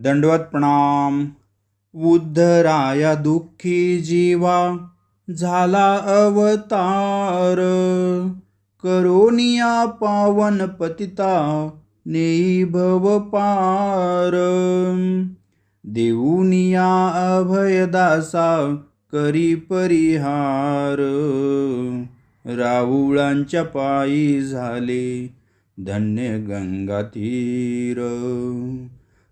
दंडवत प्रणाम। उद्धराया दुःखी जीवा झाला अवतार, करोनिया पावन पतिता नेई भव पार। देऊनिया अभयदासा करी परिहार, राहुळांच्या पायी झाले धन्य गंगा तीर।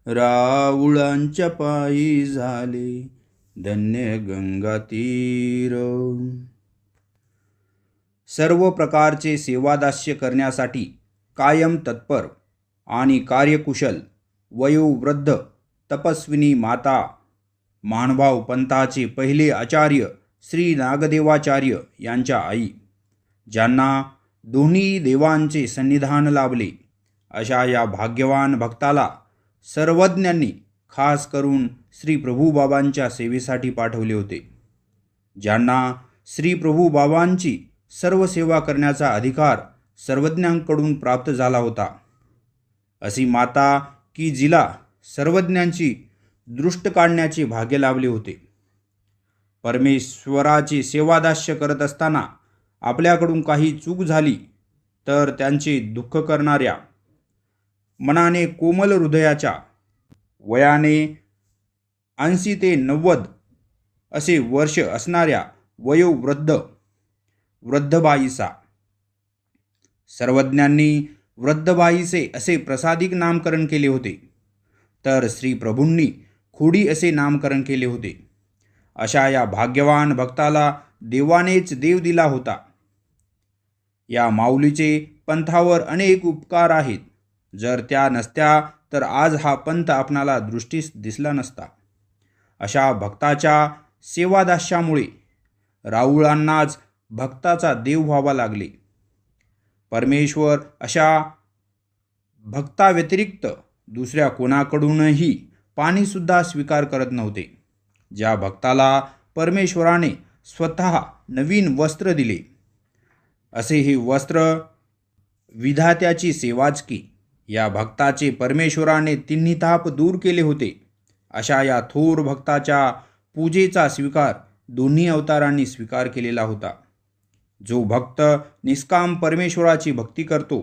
राहुळांच्या पायी झाले धन्य गंगा तीर। सर्व प्रकारचे सेवादास्य करण्यासाठी कायम तत्पर आणि कार्यकुशल वयोवृद्ध तपस्विनी माता महानुभाव पंथाचे पहिले आचार्य श्री नागदेवाचार्य यांच्या आई, ज्यांना दोन्ही देवांचे सन्निधान लाभले, अशा या भाग्यवान भक्ताला सर्वज्ञांनी खास करून श्री प्रभुबाबांच्या सेवेसाठी पाठवले होते, ज्यांना श्री प्रभुबाबांची सर्व सेवा करण्याचा अधिकार सर्वज्ञांकडून प्राप्त झाला होता। अशी माता की जिला सर्वज्ञांची दृष्ट काढण्याचे भाग्य लाभले होते। परमेश्वराची सेवादास्य करत असताना आपल्याकडून काही चूक झाली तर त्यांचे दुःख करणाऱ्या, मनाने कोमल हृदयाच्या, वयाने 80 ते 90 असे वर्ष असणाऱ्या वयोवृद्ध वृद्धबाईसा, सर्वज्ञांनी वृद्धबाईचे असे प्रसादिक नामकरण केले होते, तर श्री प्रभूंनी खोडी असे नामकरण केले होते। अशा या भाग्यवान भक्ताला देवानेच देव दिला होता। या माऊलीचे पंथावर अनेक उपकार आहेत, जर त्या नसत्या तर आज हा पंथ आपणाला दृष्टीस दिसला नसता। अशा भक्ताच्या सेवादास्यामुळे राहुळांनाच भक्ताचा देव व्हावा लागले। परमेश्वर अशा भक्ताव्यतिरिक्त दुसऱ्या कोणाकडूनही पाणीसुद्धा स्वीकार करत नव्हते। ज्या भक्ताला परमेश्वराने स्वतः नवीन वस्त्र दिले, असे हे वस्त्र विधात्याची सेवाच की, या भक्ताचे परमेश्वराने तिन्ही ताप दूर केले होते। अशा या थोर भक्ताच्या पूजेचा स्वीकार दोन्ही अवतारांनी स्वीकार केलेला होता। जो भक्त निष्काम परमेश्वराची भक्ती करतो,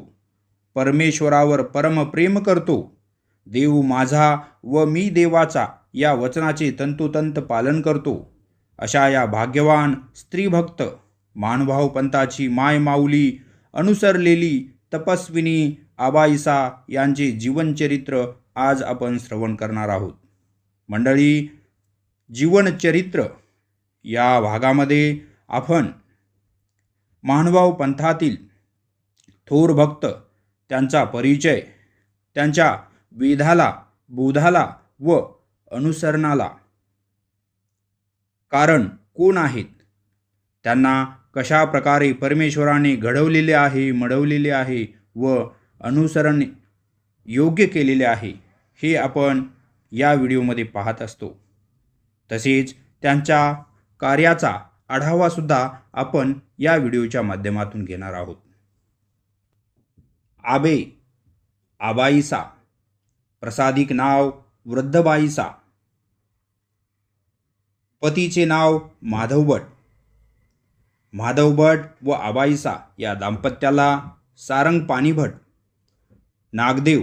परमेश्वरावर परमप्रेम करतो, देव माझा व मी देवाचा या वचनाचे तंतोतंत पालन करतो, अशा या भाग्यवान स्त्रीभक्त महानुभाव पंथाची माय माऊली अनुसरलेली तपस्विनी आबाईसा यांचे जीवनचरित्र आज आपण श्रवण करणार आहोत। मंडळी, जीवनचरित्र या भागामध्ये आपण महानुभाव पंथातील थोर भक्त, त्यांचा परिचय, त्यांच्या वेधाला, बोधाला व अनुसरणाला कारण कोण आहेत, त्यांना कशा प्रकारे परमेश्वराने घडवलेले आहे, मडवलेले आहे व अनुसरण योग्य केलेले आहे, हे आपण या व्हिडिओमध्ये पाहत असतो। तसेच त्यांच्या कार्याचा आढावासुद्धा आपण या व्हिडिओच्या माध्यमातून घेणार आहोत। आबे आबाईसा, प्रसादिक नाव वृद्धबाईसा, पतीचे नाव माधव भट। माधव भट व आबाईसा या दाम्पत्याला सारंग पाणीभट, नागदेव,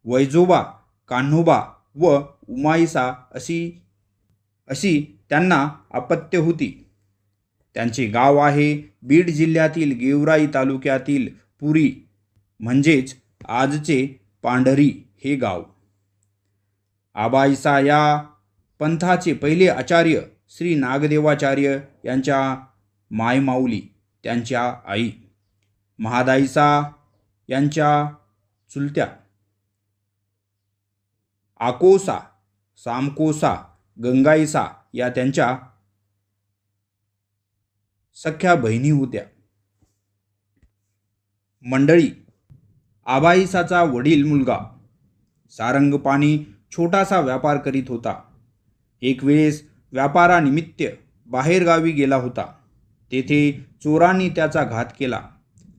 वैजोबा, कान्होबा व उमाईसा अशी त्यांना अपत्य होती। त्यांचे गाव आहे बीड जिल्ह्यातील गेवराई तालुक्यातील पुरी, म्हणजेच आजचे पांढरी हे गाव। आबाईसा या पंथाचे पहिले आचार्य श्री नागदेवाचार्य यांच्या मायमाऊली, त्यांच्या आई महादाईसा यांच्या चुलत्या आकोसा, सामकोसा, गंगाईसा या त्यांच्या सख्या बहिणी होत्या। मंडळी, आबाईसाचा वडील मुलगा सारंगपाणी छोटासा व्यापार करीत होता। एक वेळेस व्यापारानिमित्त बाहेरगावी गेला होता। तेथे चोरांनी त्याचा घात केला।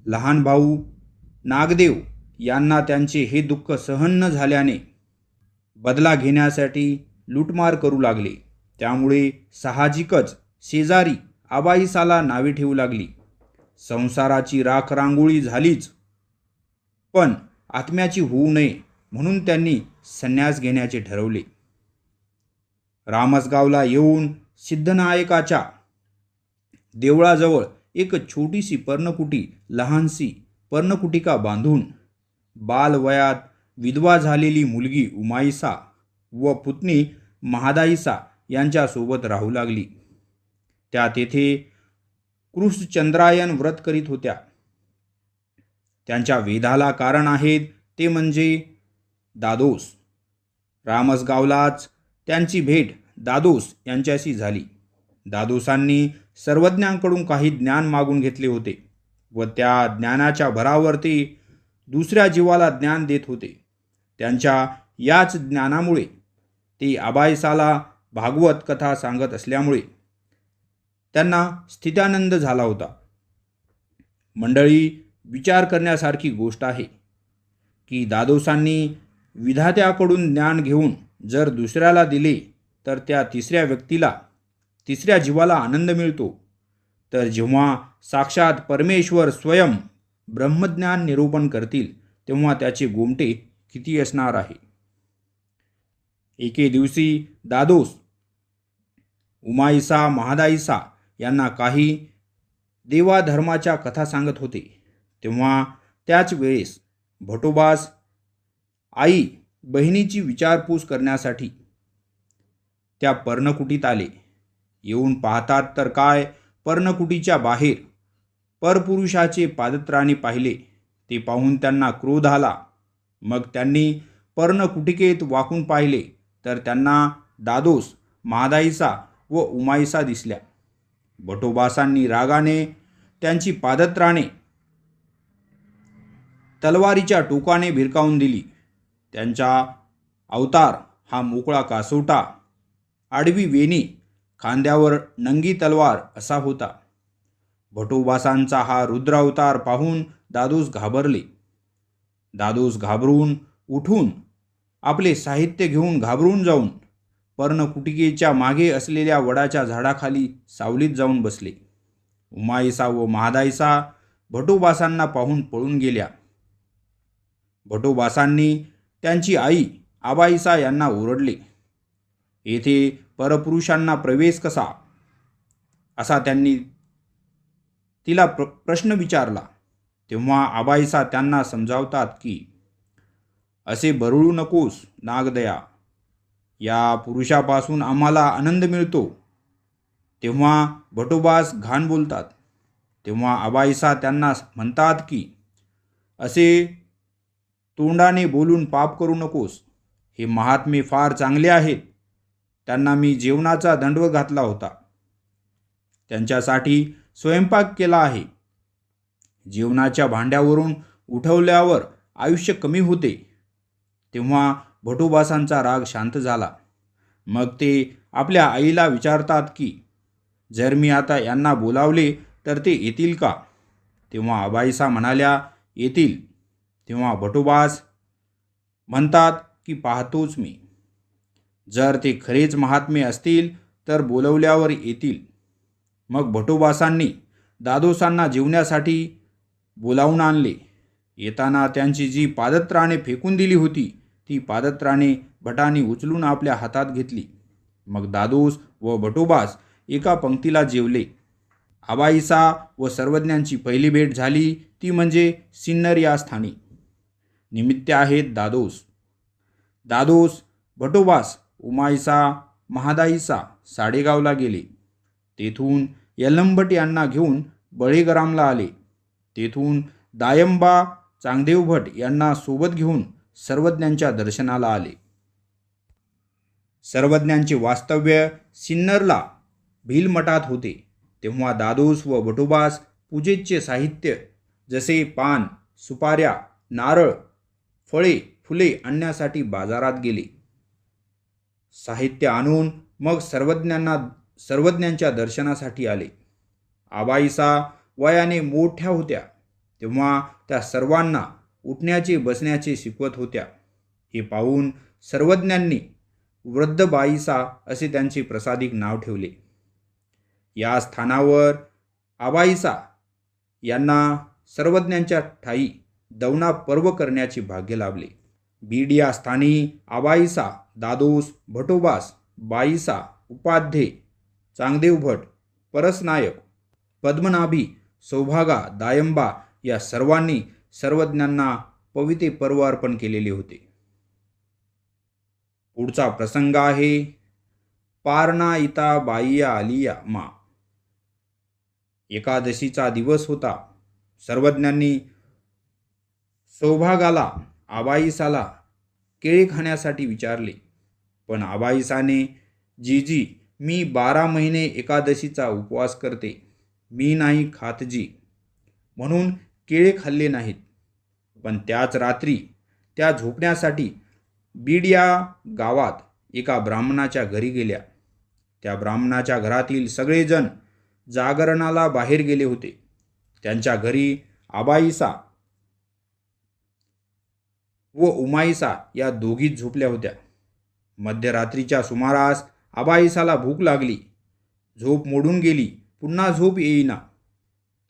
लहान भाऊ नागदेव यांना त्यांचे हे दुःख सहन न झाल्याने बदला घेण्यासाठी लूटमार करू लागले. त्यामुळे साहजिकच शेजारी आबाईसाला नावे ठेवू लागली. संसाराची राखरांगोळी झालीच, पण आत्म्याची होऊ नये म्हणून त्यांनी संन्यास घेण्याचे ठरवले. रामसगावला येऊन सिद्धनायकाच्या देवळाजवळ एक छोटीशी पर्णकुटी, लहानशी पर्णकुटिका बांधून बालवयात विधवा झालेली मुलगी उमाईसा व पुतणी महादाईसा यांच्यासोबत राहू लागली. त्या तेथे कृष्णचंद्रायन व्रत करीत होत्या. त्यांच्या वेधाला कारण आहेत ते म्हणजे दादोस. रामसगावलाच त्यांची भेट दादोस यांच्याशी झाली. दादोसांनी सर्वज्ञांकडून काही ज्ञान मागून घेतले होते व त्या ज्ञानाच्या भरावर ते दुसऱ्या जीवाला ज्ञान देत होते. त्यांच्या याच ज्ञानामुळे ते आबाईसाला भागवत कथा सांगत असल्यामुळे त्यांना स्थित्यानंद झाला होता. मंडळी, विचार करण्यासारखी गोष्ट आहे की दादोसांनी विधात्याकडून ज्ञान घेऊन जर दुसऱ्याला दिले तर त्या तिसऱ्या व्यक्तीला, तिसऱ्या जीवाला आनंद मिळतो. तर जेव्हा साक्षात परमेश्वर स्वयं ब्रह्मज्ञान निरूपण करतील तेव्हा त्याचे गोमटे किती असणार आहे. एके दिवशी दादोस उमाईसा महादाईसा यांना काही देवाधर्माच्या कथा सांगत होते. तेव्हा त्याच वेळेस भटोबास आई बहिणीची विचारपूस करण्यासाठी त्या पर्णकुटीत आले. येऊन पाहतात तर काय, पर्णकुटीच्या बाहेर परपुरुषाचे पादत्राणे पाहिले. ते पाहून त्यांना क्रोध आला. मग त्यांनी पर्णकुटिकेत वाकून पाहिले तर त्यांना दादोस, महादाईसा व उमाईसा दिसल्या. भटोबासांनी रागाने त्यांची पादत्राणे तलवारीच्या टोकाने भिरकावून दिली. त्यांचा अवतार हा मोकळा कासोटा, आडवी वेणी, खांद्यावर नंगी तलवार असा होता. भटोबासांचा हा रुद्रावतार पाहून दादोस घाबरले. दादोस घाबरून उठून आपले साहित्य घेऊन घाबरून जाऊन पर्णकुटिकेच्या मागे असलेल्या वडाच्या झाडाखाली सावलीत जाऊन बसले. उमाईसा व महादाईसा भटोबासांना पाहून पळून गेल्या. भटोबासांनी त्यांची आई आबाईसा यांना ओरडले. येथे परपुरुषांना प्रवेश कसा, असा त्यांनी तिला प्रश्न विचारला. तेव्हा आबाईसा त्यांना समजावतात की असे बरळू नकोस नागदया, या पुरुषापासून आम्हाला आनंद मिळतो. तेव्हा भटोबास घाण बोलतात. तेव्हा आबाईसा त्यांना म्हणतात की असे तोंडाने बोलून पाप करू नकोस. हे महात्मे फार चांगले आहेत. त्यांना मी जेवणाचा दंडवत घातला होता. त्यांच्यासाठी स्वयंपाक केला आहे. जेवणाच्या भांड्यावरून उठवल्यावर आयुष्य कमी होते. तेव्हा भटोबासांचा राग शांत झाला. मग ते आपल्या आईला विचारतात की जर मी आता यांना बोलावले तर ते येतील का? तेव्हा आबाईसा म्हणाल्या, येतील. तेव्हा भटोबास म्हणतात की पाहतोच मी. जर ते खरेच महात्मे असतील तर बोलवल्यावर येतील. मग भटोबासांनी दादोसांना जेवण्यासाठी बोलावून आणले. येताना त्यांची जी पादत्राणे फेकून दिली होती ती पादत्राणे भटांनी उचलून आपल्या हातात घेतली. मग दादोस व भटोबास एका पंक्तीला जेवले. आबाईसा व सर्वज्ञांची पहिली भेट झाली ती म्हणजे सिन्नर या स्थानी. निमित्त आहेत दादोस. दादोस भटोबास उमाईसा महादाईसा साडेगावला गेले. तेथून यल्लमभट यांना घेऊन बळेग्रामला आले. तेथून दायंबा चांगदेवभट यांना सोबत घेऊन सर्वज्ञांच्या दर्शनाला आले. सर्वज्ञांचे वास्तव्य सिन्नरला भिलमठात होते. तेव्हा दादोस व भटोबास पूजेचे साहित्य जसे पान, सुपाऱ्या, नारळ, फळे, फुले आणण्यासाठी बाजारात गेले. साहित्य आणून मग सर्वज्ञांच्या दर्शनासाठी आले. आबाईसा वयाने मोठ्या होत्या. तेव्हा त्या सर्वांना उठण्याचे बसण्याचे शिकवत होत्या. हे पाहून सर्वज्ञांनी वृद्ध बाईसा असे त्यांचे प्रसादिक नाव ठेवले. या स्थानावर आबाईसा यांना सर्वज्ञांच्या ठाई दवना पर्व करण्याचे भाग्य लाभले. बीड या स्थानी आबाईसा, दादोस, भटोबास, बाईसा, उपाध्ये, चांगदेव भट, परसनायक, पद्मनाभी, सौभागा, दायंबा या सर्वांनी सर्वज्ञांना पवित्र पर्व अर्पण केलेले होते. पुढचा प्रसंग आहे पारणा इता बाईया आलिया मा. एकादशीचा दिवस होता. सर्वज्ञांनी सौभागाला, आबाईसाला केळी खाण्यासाठी विचारले, पण आबाईसाने, जीजी मी 12 महिने एकादशीचा उपवास करते, मी नाही खात जी, म्हणून केळे खाल्ले नाहीत. पण त्याच रात्री त्या झोपण्यासाठी बीड या गावात एका ब्राह्मणाच्या घरी गेल्या. त्या ब्राह्मणाच्या घरातील सगळेजण जागरणाला बाहेर गेले होते. त्यांच्या घरी आबाईसा व उमाईसा या दोघीच झोपल्या होत्या. मध्यरात्रीच्या सुमारास आबाईसाला भूक लागली. झोप मोडून गेली, पुन्हा झोप येईना.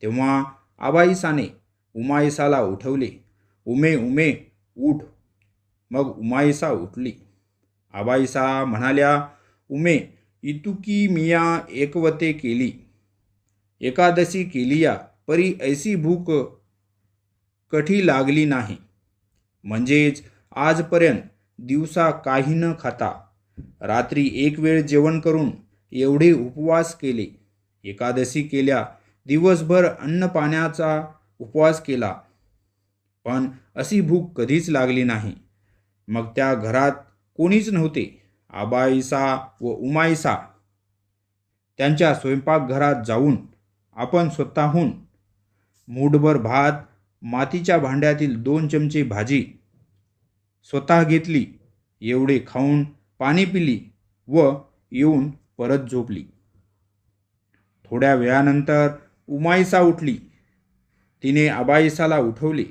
तेव्हा आबाईसाने उमाईसाला उठवले, उमे उमे उठ. मग उमाईसा उठली. आबाईसा म्हणाल्या, उमे इतुकी मिया एकवते केली, एकादशी केलिया परी ऐसी भूक कठी लागली नाही. म्हणजेच आजपर्यंत दिवसा काही न खाता रात्री एक वेळ जेवण करून एवढे उपवास केले. एकादशी केल्या, दिवसभर अन्न पाण्याचा उपवास केला, पण अशी भूक कधीच लागली नाही. मग त्या घरात कोणीच नव्हते. आबाईसा व उमाईसा त्यांच्या स्वयंपाकघरात जाऊन आपण स्वतःहून मूठभर भात, मातीच्या भांड्यातील 2 चमचे भाजी स्वतः घेतली. एवढे खाऊन पाणी पिली व येऊन परत झोपली. थोड्या वेळानंतर उमाईसा उठली. तिने आबाईसाला उठवले.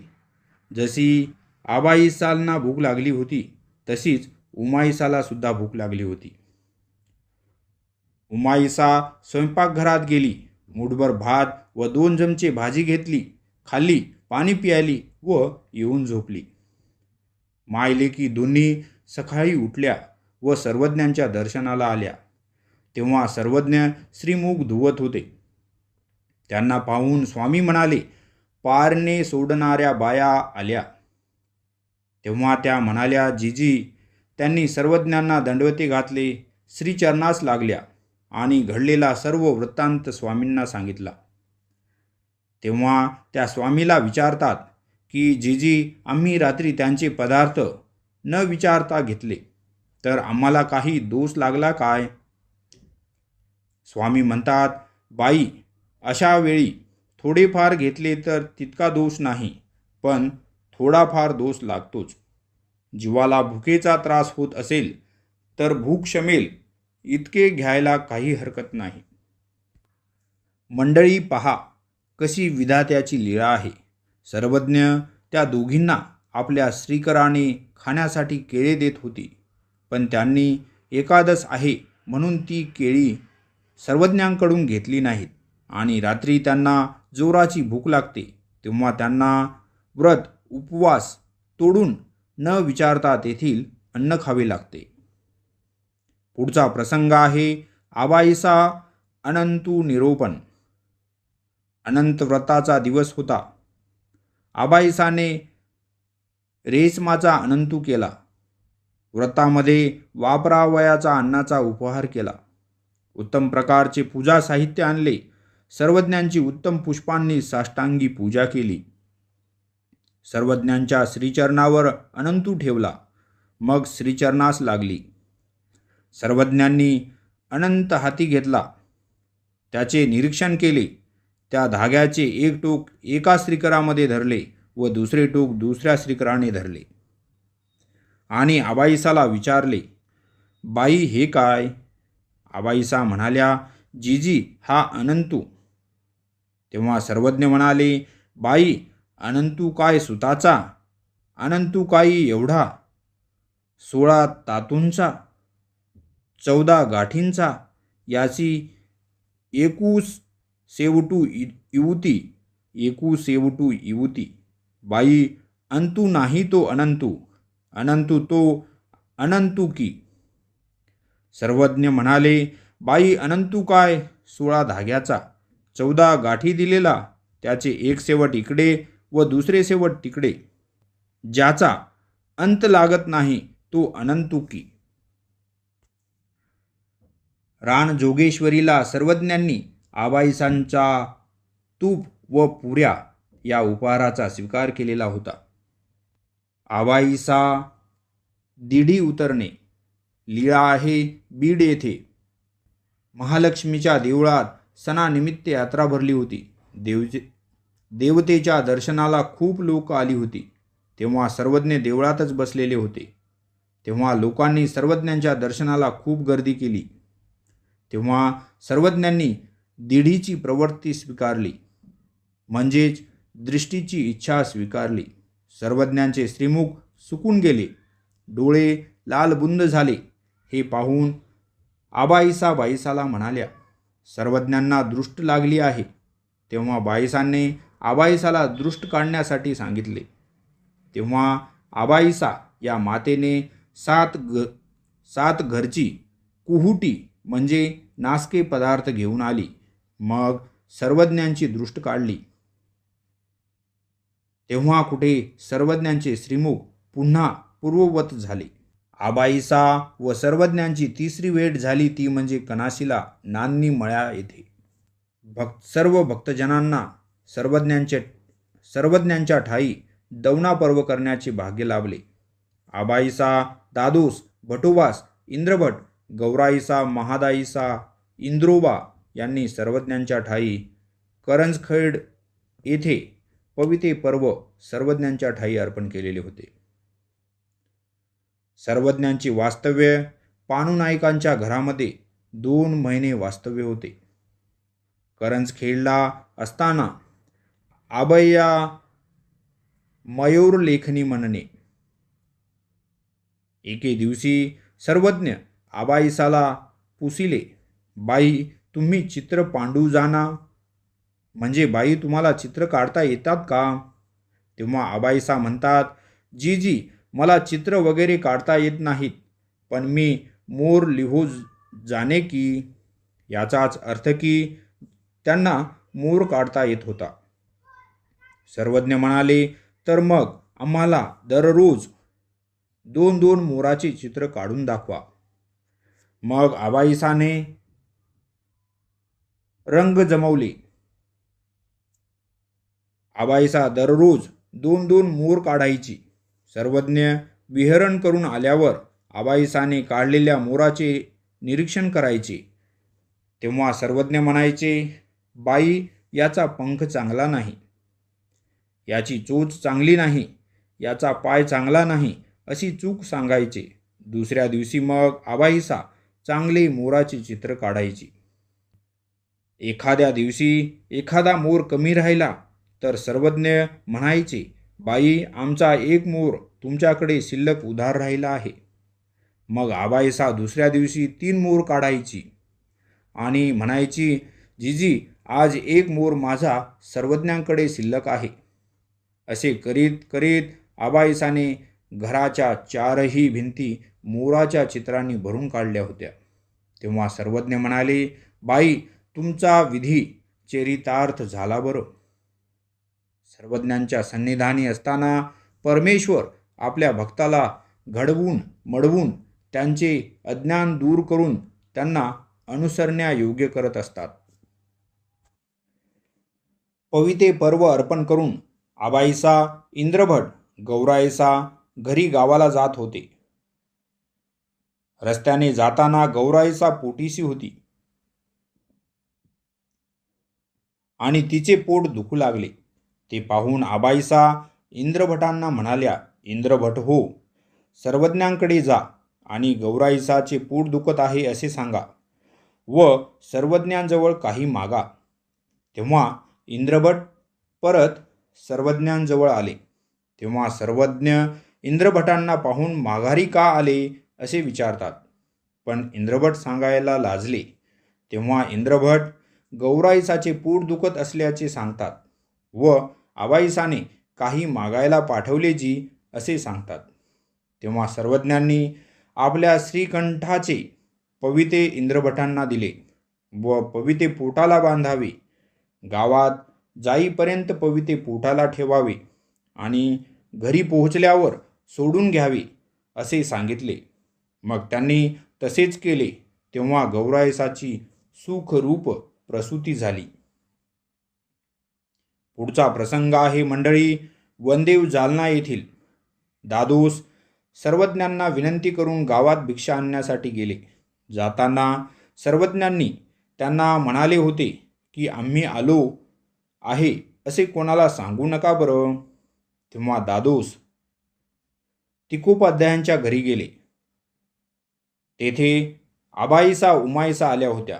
जशी आबाईसाला भूक लागली होती तशीच उमाईसाला सुद्धा भूक लागली होती. उमाईसा स्वयंपाकघरात गेली. मूठभर भात व 2 चमचे भाजी घेतली, खाल्ली, पाणी प्यायली व येऊन झोपली. मायलेकी दोन्ही सकाळी उठल्या व सर्वज्ञांच्या दर्शनाला आल्या. तेव्हा सर्वज्ञ श्रीमुख धुवत होते. त्यांना पाहून स्वामी म्हणाले, पारणे सोडणाऱ्या बाया आल्या. तेव्हा त्या म्हणाल्या, जीजी. त्यांनी सर्वज्ञांना दंडवते घातले, श्रीचरणास लागल्या आणि घडलेला सर्व वृत्तांत स्वामींना सांगितला. तेव्हा त्या स्वामीला विचारतात की जीजी, आम्ही रात्री त्यांचे पदार्थ न विचारता घेतले, तर आम्हाला काही दोष लागला काय? स्वामी म्हणतात, बाई, अशा वेळी थोडेफार घेतले तर तितका दोष नाही, पण थोडाफार दोष लागतोच. जीवाला भुकेचा त्रास होत असेल तर भूक शमेल इतके घ्यायला काही हरकत नाही. मंडळी पहा, कशी विधात्याची लीळा आहे. सर्वज्ञ त्या दोघींना आपल्या श्रीकराने खाण्यासाठी केळे देत होती, पण त्यांनी एकादश आहे म्हणून ती केळी सर्वज्ञांकडून घेतली नाहीत आणि रात्री त्यांना जोराची भूक लागते तेव्हा त्यांना व्रत उपवास तोडून न विचारता तेथील अन्न खावे लागते. पुढचा प्रसंग आहे आबाईसा अनंतू निरोपण. अनंत व्रताचा दिवस होता. आबाईसाने रेशमाचा अनंतू केला. व्रतामध्ये वापरावयाचा अन्नाचा उपहार केला. उत्तम प्रकारचे पूजा साहित्य आणले. सर्वज्ञांची उत्तम पुष्पांनी साष्टांगी पूजा केली. सर्वज्ञांच्या श्रीचरणावर अनंतू ठेवला. मग श्रीचरणास लागली. सर्वज्ञांनी अनंत हाती घेतला. त्याचे निरीक्षण केले. त्या धाग्याचे एक टोक एका श्रीकरामध्ये धरले व दुसरे टोक दुसऱ्या श्रीकराने धरले आणि आबाईसाला विचारले, बाई, हे काय? आबाईसा म्हणाल्या, जीजी, हा अनंतू. तेव्हा सर्वज्ञ म्हणाले, बाई, अनंतू काय सुताचा? अनंतू काही एवढा? 16 तातूंचा 14 गाठींचा याची 21 सेवटू इवती 21 सेवटू इवती. बाई अंतू नाही तो अनंतू अनंतू तो अनंतू की. सर्वज्ञ म्हणाले, बाई अनंतू काय 16 धाग्याचा 14 गाठी दिलेला, त्याचे एक शेवट इकडे व दुसरे शेवट तिकडे, ज्याचा अंत लागत नाही तो अनंतू की. रान जोगेश्वरीला सर्वज्ञांनी आबाईसांचा तूप व पुऱ्या या उपहाराचा स्वीकार केलेला होता. आबाईसा दिढी उतरणे. लीळा आहे बीड येथे. महालक्ष्मीच्या देवळात सणानिमित्त यात्रा भरली होती. देवतेच्या दर्शनाला खूप लोक आली होती. तेव्हा सर्वज्ञ देवळातच बसलेले होते. तेव्हा लोकांनी सर्वज्ञांच्या दर्शनाला खूप गर्दी केली. तेव्हा सर्वज्ञांनी दिढीची प्रवृत्ती स्वीकारली, म्हणजेच दृष्टीची इच्छा स्वीकारली. सर्वज्ञांचे श्रीमुख सुकून गेले, डोळे लालबुंद झाले. हे पाहून आबाईसा बाईसाला म्हणाल्या, सर्वज्ञांना दृष्ट लागली आहे. तेव्हा बाईसांनी आबाईसाला दृष्ट काढण्यासाठी सांगितले. तेव्हा आबाईसा या मातेने सात घरची कुहुटी म्हणजे नासके पदार्थ घेऊन आली. मग सर्वज्ञांची दृष्ट काढली. तेव्हा कुठे सर्वज्ञांचे श्रीमुख पुन्हा पूर्ववत झाले. आबाईसा व सर्वज्ञांची तिसरी भेट झाली ती म्हणजे कनाशीला नान्नी मळ्या येथे. सर्व भक्तजनांना सर्वज्ञांच्या ठाई दवना पर्व करण्याचे भाग्य लाभले. आबाईसा, दादोस, भटोबास, इंद्रभट, गौराईसा, महादाईसा, इंद्रोबा यांनी सर्वज्ञांच्या ठाई करंजखेड येथे पविते पर्व सर्वज्ञांच्या ठाई अर्पण केलेले होते. सर्वज्ञांचे वास्तव्य पाणूनाईकांच्या घरामध्ये 2 महिने वास्तव्य होते. करंजखेडला असताना आबय्या मयूर लेखनी म्हणणे. एके दिवशी सर्वज्ञ आबाईसाला पुसिले, बाई तुम्ही चित्र पांडू जाना, म्हणजे बाई तुम्हाला चित्र काढता येतात का? तेव्हा आबाईसा म्हणतात, जी मला चित्र वगैरे काढता येत नाहीत, पण मी मोर लिहू जाणे की. याचाच अर्थ की त्यांना मोर काढता येत होता. सर्वज्ञ म्हणाले, तर मग आम्हाला दररोज 2 मोराचे चित्र काढून दाखवा. मग आबाईसाने रंग जमवले. आबाईसा दररोज 2 मोर काढायची. सर्वज्ञ विहरण करून आल्यावर आबाईसाने काढलेल्या मोराचे निरीक्षण करायचे. तेव्हा सर्वज्ञ म्हणायचे, बाई याचा पंख चांगला नाही, याची चोच चांगली नाही, याचा पाय चांगला नाही, अशी चूक सांगायचे. दुसऱ्या दिवशी मग आबाईसा चांगले मोराचे चित्र काढायची. एखाद्या दिवशी एखादा मोर कमी राहिला तर सर्वज्ञ म्हणायचे, बाई आमचा 1 मोर तुमच्याकडे शिल्लक उधार राहिला आहे. मग आबाईसा दुसऱ्या दिवशी 3 मोर काढायची आणि म्हणायची, जीजी आज 1 मोर माझा सर्वज्ञांकडे शिल्लक आहे. असे करीत करीत आबाईसाने घराच्या 4ही भिंती मोराच्या चित्रांनी भरून काढल्या होत्या. तेव्हा सर्वज्ञ म्हणाले, बाई तुमचा विधी चरितार्थ झाला बरं. सर्वज्ञांच्या सन्निधानी असताना परमेश्वर आपल्या भक्ताला घडवून मडवून त्यांचे अज्ञान दूर करून त्यांना अनुसरण्यायोग्य करत असतात. पविते पर्व अर्पण करून आबाईसा, इंद्रभट, गौराईसा घरी गावाला जात होते. रस्त्याने जाताना गौराईसा पोटीशी होती आणि तिचे पोट दुखू लागले. ते पाहून आबाईसा इंद्रभटांना म्हणाल्या, इंद्रभट हो, सर्वज्ञांकडे जा आणि गौराईसाचे पोट दुखत आहे असे सांगा व सर्वज्ञांजवळ काही मागा. तेव्हा इंद्रभट परत सर्वज्ञांजवळ आले. तेव्हा सर्वज्ञ इंद्रभटांना पाहून माघारी का आले असे विचारतात. पण इंद्रभट सांगायला लाजले तेव्हा इंद्रभट गौराईसाचे पोट दुखत असल्याचे सांगतात व आबाईसाने काही मागायला पाठवले जी असे सांगतात. तेव्हा सर्वज्ञांनी आपल्या श्रीकंठाचे पविते इंद्रभटांना दिले व पविते पोटाला बांधावे, गावात जाईपर्यंत पविते पोटाला ठेवावे आणि घरी पोहोचल्यावर सोडून घ्यावे असे सांगितले. मग त्यांनी तसेच केले. तेव्हा गौराईसाची सुखरूप प्रसूती झाली. पुढचा प्रसंग आहे मंडळी वनदेव जालना येथील. दादोस सर्वज्ञांना विनंती करून गावात भिक्षा आणण्यासाठी गेले. जाताना सर्वज्ञांनी त्यांना म्हणाले होते की आम्ही आलो आहे असे कोणाला सांगू नका बरं. तेव्हा दादोस तिकोपाध्यायांच्या घरी गेले. तेथे आबाईसा उमाईसा आल्या होत्या.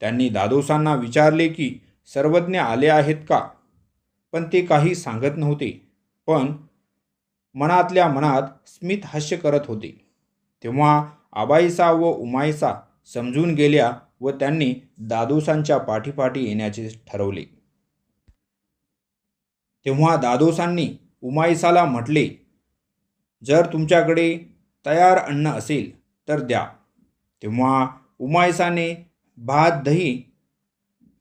त्यांनी दादोसांना विचारले की सर्वज्ञ आले आहेत का, पण ते काही सांगत नव्हते, पण मनातल्या मनात स्मित हास्य करत होते. तेव्हा आबाईसा व उमाईसा समजून गेल्या व त्यांनी दादोसांच्या पाठीपाठी येण्याचे ठरवले. तेव्हा दादोसांनी उमाईसाला म्हटले, जर तुमच्याकडे तयार अन्न असेल तर द्या. तेव्हा उमाईसाने भात, दही,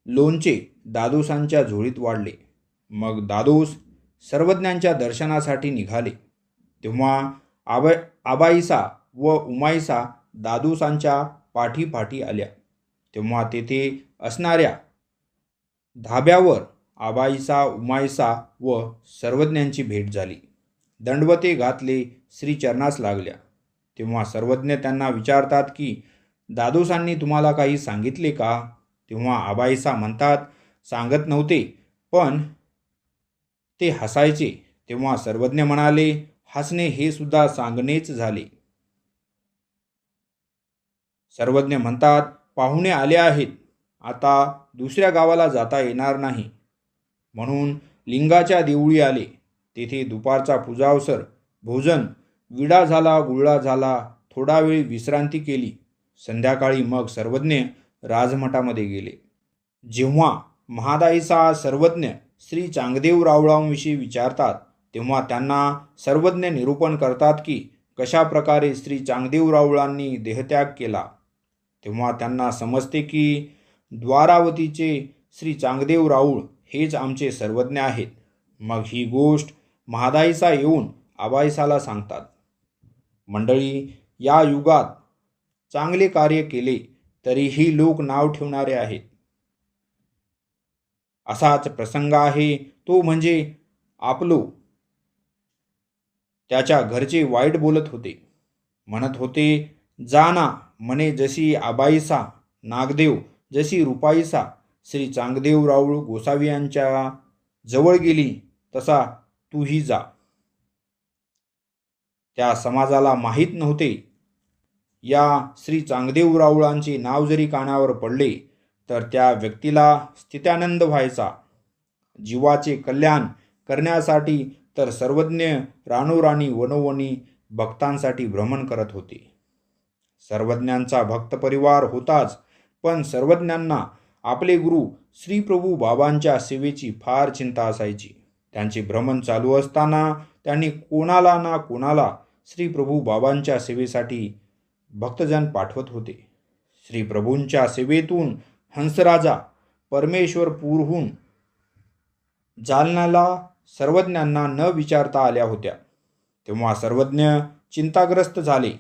लोणचे दादोसांच्या झोळीत वाढले. मग दादोस सर्वज्ञांच्या दर्शनासाठी निघाले. तेव्हा आबाईसा व उमाईसा दादोसांच्या पाठीपाठी आल्या. तेव्हा तेथे असणाऱ्या धाब्यावर आबाईसा, उमाईसा व सर्वज्ञांची भेट झाली. दंडवते घातले, श्रीचरणास लागल्या. तेव्हा सर्वज्ञ त्यांना विचारतात की दादोसांनी तुम्हाला काही सांगितले का. तेव्हा आबाईसा म्हणतात सांगत नव्हते, पण ते हसायचे. तेव्हा सर्वज्ञ म्हणाले, हसणे हे सुद्धा सांगणेच झाले. सर्वज्ञ म्हणतात पाहुणे आले आहेत, आता दुसऱ्या गावाला जाता येणार नाही, म्हणून लिंगाच्या देवळी आले. तेथे दुपारचा पूजावसर, भोजन, विडा झाला, गुळा झाला, थोडा वेळ विश्रांती केली. संध्याकाळी मग सर्वज्ञ राजमठामध्ये गेले. जेव्हा महादाईसा सर्वज्ञ श्री चांगदेवरावळांविषयी विचारतात तेव्हा त्यांना सर्वज्ञ निरूपण करतात की कशा प्रकारे श्री चांगदेवरावळांनी देहत्याग केला. तेव्हा त्यांना समजते की द्वारावतीचे श्री चांगदेवराऊळ हेच आमचे सर्वज्ञ आहेत. मग ही गोष्ट महादाईसा येऊन आबाईसाला सांगतात. मंडळी, या युगात चांगले कार्य केले तरीही लोक नाव ठेवणारे आहेत. असाच प्रसंग आहे तो म्हणजे आपलो. त्याच्या घरचे वाईट बोलत होते, म्हणत होते जाना म्हणे जशी आबाईसा, नागदेव जशी रुपाईसा श्री चांगदेवराऊळ गोसावी यांच्या जवळ गेली तसा तूही जा. त्या समाजाला माहीत नव्हते या श्री चांगदेवराऊळांचे नाव जरी कानावर पडले तर त्या व्यक्तीला स्थित्यानंद व्हायचा. जीवाचे कल्याण करण्यासाठी तर सर्वज्ञ रानोराणी वनोवनी भक्तांसाठी भ्रमण करत होते. सर्वज्ञांचा भक्त परिवार होताच, पण सर्वज्ञांना आपले गुरु श्री प्रभू बाबांच्या सेवेची फार चिंता असायची. त्यांचे भ्रमण चालू असताना त्यांनी कोणाला ना कोणाला श्री प्रभू बाबांच्या सेवेसाठी भक्तजन पाठवत होते. श्री प्रभूंच्या सेवेतून हंसराजा परमेश्वरपूरहून जालन्याला सर्वज्ञांना न विचारता आल्या होत्या. तेव्हा सर्वज्ञ चिंताग्रस्त झाले.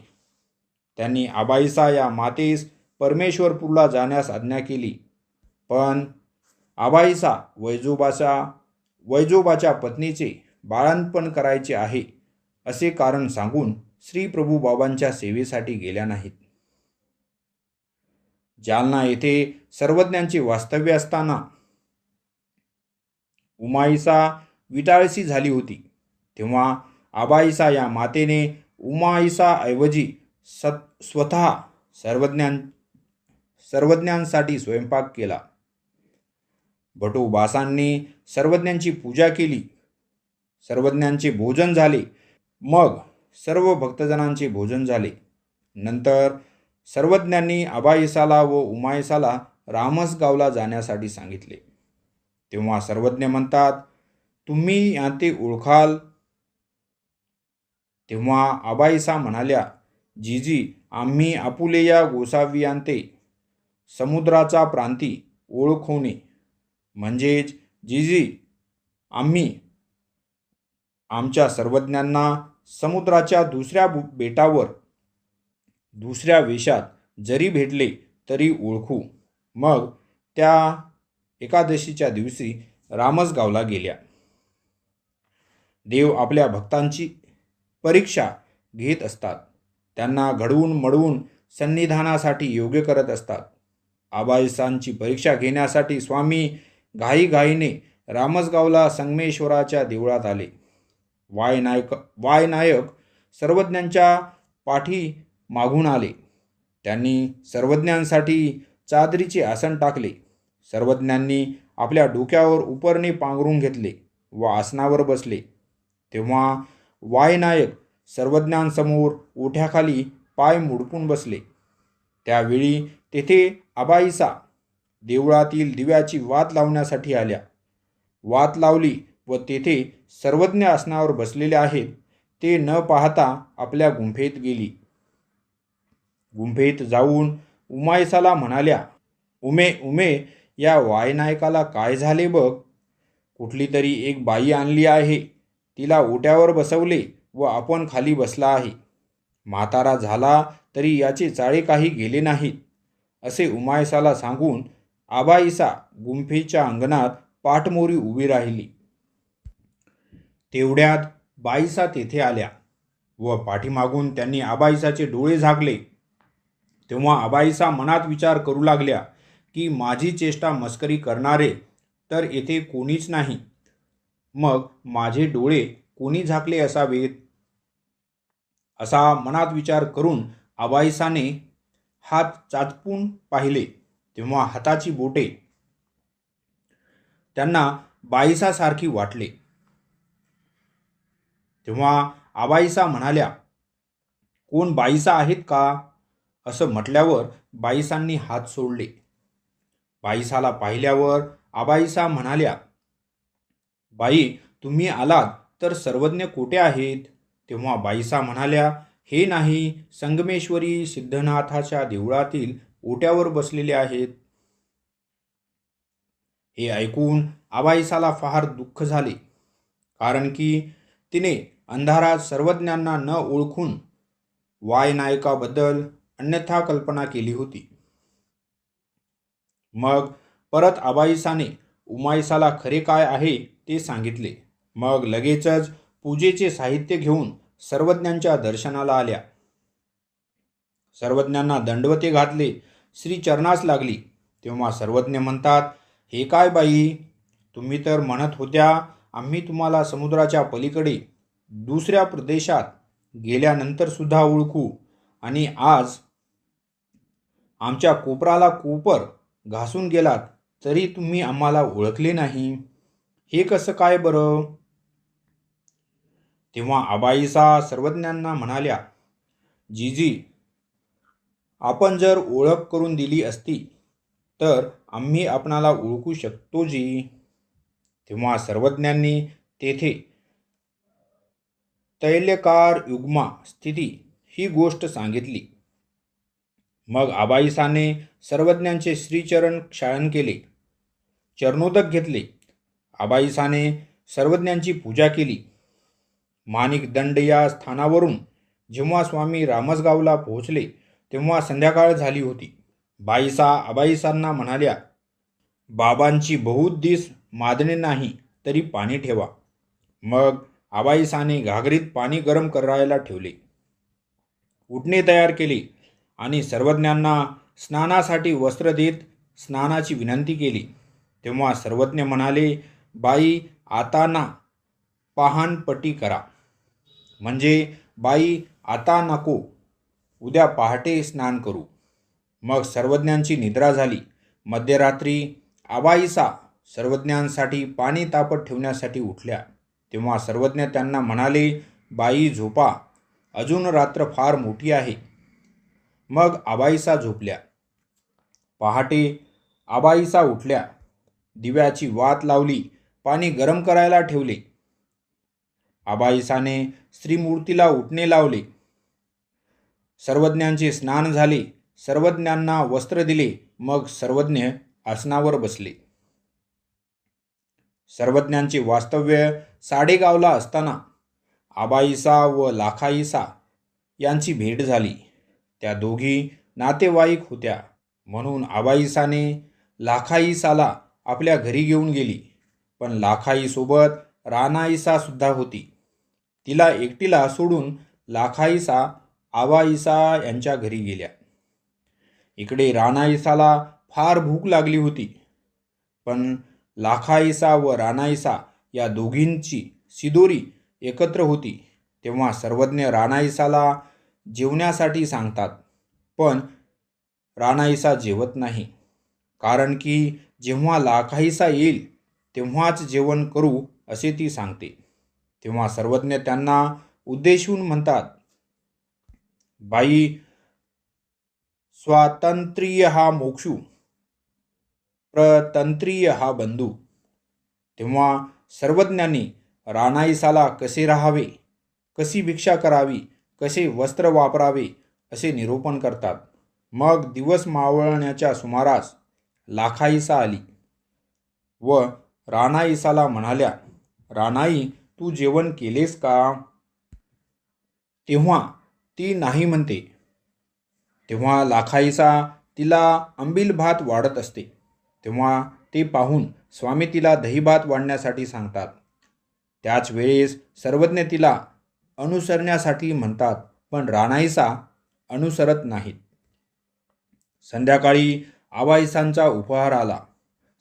त्यांनी आबाईसा या मातेस परमेश्वरपूरला जाण्यास आज्ञा केली, पण आबाईसा वैजोबाच्या पत्नीचे बाळंतपण करायचे आहे असे कारण सांगून श्री प्रभू बाबांच्या सेवेसाठी गेल्या नाहीत. जालना येथे सर्वज्ञांचे वास्तव्य असताना उमाईसा विटाळसी झाली होती. तेव्हा आबाईसा या मातेने उमाईसाऐवजी स्वतः सर्वज्ञांसाठी स्वयंपाक केला. भटोबासांनी सर्वज्ञांची पूजा केली. सर्वज्ञांचे भोजन झाले. मग सर्व भक्तजनांचे भोजन झाले. नंतर सर्वज्ञांनी अबाईसाला व उमाईसाला रामसगावला जाण्यासाठी सांगितले. तेव्हा सर्वज्ञ म्हणतात, तुम्ही याते ओळखाल? तेव्हा अबाईसा म्हणाल्या, जीजी, आम्ही आपुलेया गोसावियांते समुद्राचा प्रांती ओळखोने. म्हणजेच जीजी, आम्ही आमच्या सर्वज्ञांना समुद्राच्या दुसऱ्या बेटावर दुसऱ्या वेशात जरी भेटले तरी ओळखू. मग त्या एकादशीच्या दिवशी रामसगावला गेल्या. देव आपल्या भक्तांची परीक्षा घेत असतात. त्यांना घडवून मडवून सन्निधानासाठी योग्य करत असतात. आबाईसांची परीक्षा घेण्यासाठी स्वामी घाईघाईने रामसगावला संगमेश्वराच्या देवळात आले. वायनायक सर्वज्ञांच्या पाठी मागून आले. त्यांनी सर्वज्ञांसाठी चादरीचे आसन टाकले. सर्वज्ञांनी आपल्या डोक्यावर उपरणे पांघरून घेतले व आसनावर बसले. तेव्हा वायनायक सर्वज्ञांसमोर ओठ्याखाली पाय मुडपून बसले. त्यावेळी तेथे अबाईसा देवळातील दिव्याची वात लावण्यासाठी आल्या. वात लावली व तेथे सर्वज्ञ आसनावर बसलेले आहेत ते न पाहता आपल्या गुंफेत गेली. गुंफेत जाऊन उमाईसाला म्हणाल्या, उमे उमे, या वायनायकाला काय झाले बघ. कुठली तरी एक बाई आणली आहे. तिला ओट्यावर बसवले व आपण खाली बसला आहे. म्हातारा झाला तरी याचे चाळे काही गेले नाहीत, असे उमाईसाला सांगून आबाईसा गुंफेच्या अंगणात पाठमोरी उभी राहिली. तेवढ्यात बाईसा तेथे आल्या व पाठीमागून त्यांनी आबाईसाचे डोळे झाकले. तेव्हा आबाईसा मनात विचार करू लागल्या की माझी चेष्टा मस्करी करणारे तर येथे कोणीच नाही. मग माझे डोळे कोणी झाकले असावेत? असा मनात विचार करून आबाईसाने हात चाचपून पाहिले. तेव्हा हाताची बोटे त्यांना बाईसासारखी वाटले. तेव्हा आबाईसा म्हणाल्या, कोण बाईसा आहेत का? असं म्हटल्यावर बाईसांनी हात सोडले. बाईसाला पाहिल्यावर आबाईसा म्हणाल्या, बाई, तुम्ही आलात तर सर्वज्ञ कोठे आहेत? तेव्हा बाईसा म्हणाल्या, हे नाही, संगमेश्वरी सिद्धनाथाच्या देवळातील ओट्यावर बसलेले आहेत. हे ऐकून आबाईसाला फार दुःख झाले, कारण की तिने अंधारात सर्वज्ञांना न ओळखून वायनायकाबद्दल अन्यथा कल्पना केली होती. मग परत आबाईसाने उमाईसाला खरे काय आहे ते सांगितले. मग लगेचच पूजेचे साहित्य घेऊन सर्वज्ञांच्या दर्शनाला आल्या. सर्वज्ञांना दंडवते घातले. श्री चरणास लागली. तेव्हा सर्वज्ञ म्हणतात, हे काय बाई, तुम्ही तर म्हणत होत्या आम्ही तुम्हाला समुद्राच्या पलीकडे दुसऱ्या प्रदेशात गेल्यानंतर सुद्धा ओळखू, आणि आज आमच्या कोपराला कोपर घासून गेलात तरी तुम्ही आम्हाला ओळखले नाही. हे कसं काय बरं? तेव्हा आबाईसा सर्वज्ञांना म्हणाल्या, जीजी, आपण जर ओळख करून दिली असती तर आम्ही आपणाला ओळखू शकतो जी. तेव्हा सर्वज्ञांनी तेथे तैल्यकार युग्मा स्थिती ही गोष्ट सांगितली. मग आबाईसाने सर्वज्ञांचे श्रीचरण क्षाळन केले, चरणोदक घेतले. आबाईसाने सर्वज्ञांची पूजा केली. माणिक दंड या स्थानावरून जेव्हा स्वामी रामसगावला पोहोचले तेव्हा संध्याकाळ झाली होती. बाईसा आबाईसांना म्हणाल्या, बाबांची बहुत दिस मादणे नाही तरी पाणी ठेवा. मग आबाईसाने घागरीत पाणी गरम करायला ठेवले. उटणे तयार केले आणि सर्वज्ञांना स्नानासाठी वस्त्र देत स्नानाची विनंती केली. तेव्हा सर्वज्ञ म्हणाले, बाई, आता ना पहानपट्टी करा. म्हणजे बाई, आता नको, उद्या पहाटे स्नान करू. मग सर्वज्ञांची निद्रा झाली. मध्यरात्री आबाईसा सर्वज्ञांसाठी पाणी तापत ठेवण्यासाठी उठल्या. तेव्हा सर्वज्ञ त्यांना म्हणाले, बाई झोपा, अजून रात्र फार मोठी आहे. मग आबाईसा झोपल्या. पहाटे आबाईसा उठल्या. दिव्याची वात लावली, पाणी गरम करायला ठेवले. आबाईसाने स्त्रीमूर्तीला उठणे लावले. सर्वज्ञांचे स्नान झाले. सर्वज्ञांना वस्त्र दिले. मग सर्वज्ञ आसनावर बसले. सर्वज्ञांचे वास्तव्य साडेगावला असताना आबाईसा व लाखाईसा यांची भेट झाली. त्या दोघी नातेवाईक होत्या, म्हणून आबाईसाने लाखाईसाला आपल्या घरी घेऊन गेली. पण लाखाईसोबत रानाईसा सुद्धा होती. तिला एकटीला सोडून लाखाईसा आबाईसा यांच्या घरी गेल्या. इकडे रानाईसाला फार भूक लागली होती. पण लाखाईसा व रानाईसा या दोघींची सिदोरी एकत्र होती. तेव्हा सर्वज्ञ रानाईसाला जेवण्यासाठी सांगतात. पण रानाईसा जेवत नाही, कारण की जेव्हा लाखाईसा येईल तेव्हाच जेवण करू असे ती सांगते. तेव्हा सर्वज्ञ त्यांना उद्देशून म्हणतात, बाई, स्वातंत्र्य हा मोक्षू, प्रतंत्र्य हा बंधू. तेव्हा सर्वज्ञांनी रानाईसाला कसे राहावे, कशी भिक्षा करावी, कसे वस्त्र वापरावे असे निरूपण करतात. मग दिवस मावळण्याच्या सुमारास लाखाईसा आली व रानाईसाला म्हणाल्या, रानाई, तू जेवण केलेस का? तेव्हा ती नाही म्हणते. तेव्हा लाखाईसा तिला आंबील भात वाढत असते. तेव्हा ते पाहून स्वामी तिला दहीभात वाढण्यासाठी सांगतात. त्याच वेळेस सर्वज्ञ तिला अनुसरण्यासाठी म्हणतात, पण रानाईसा अनुसरत नाहीत. संध्याकाळी आबाईसांचा उपहार आला.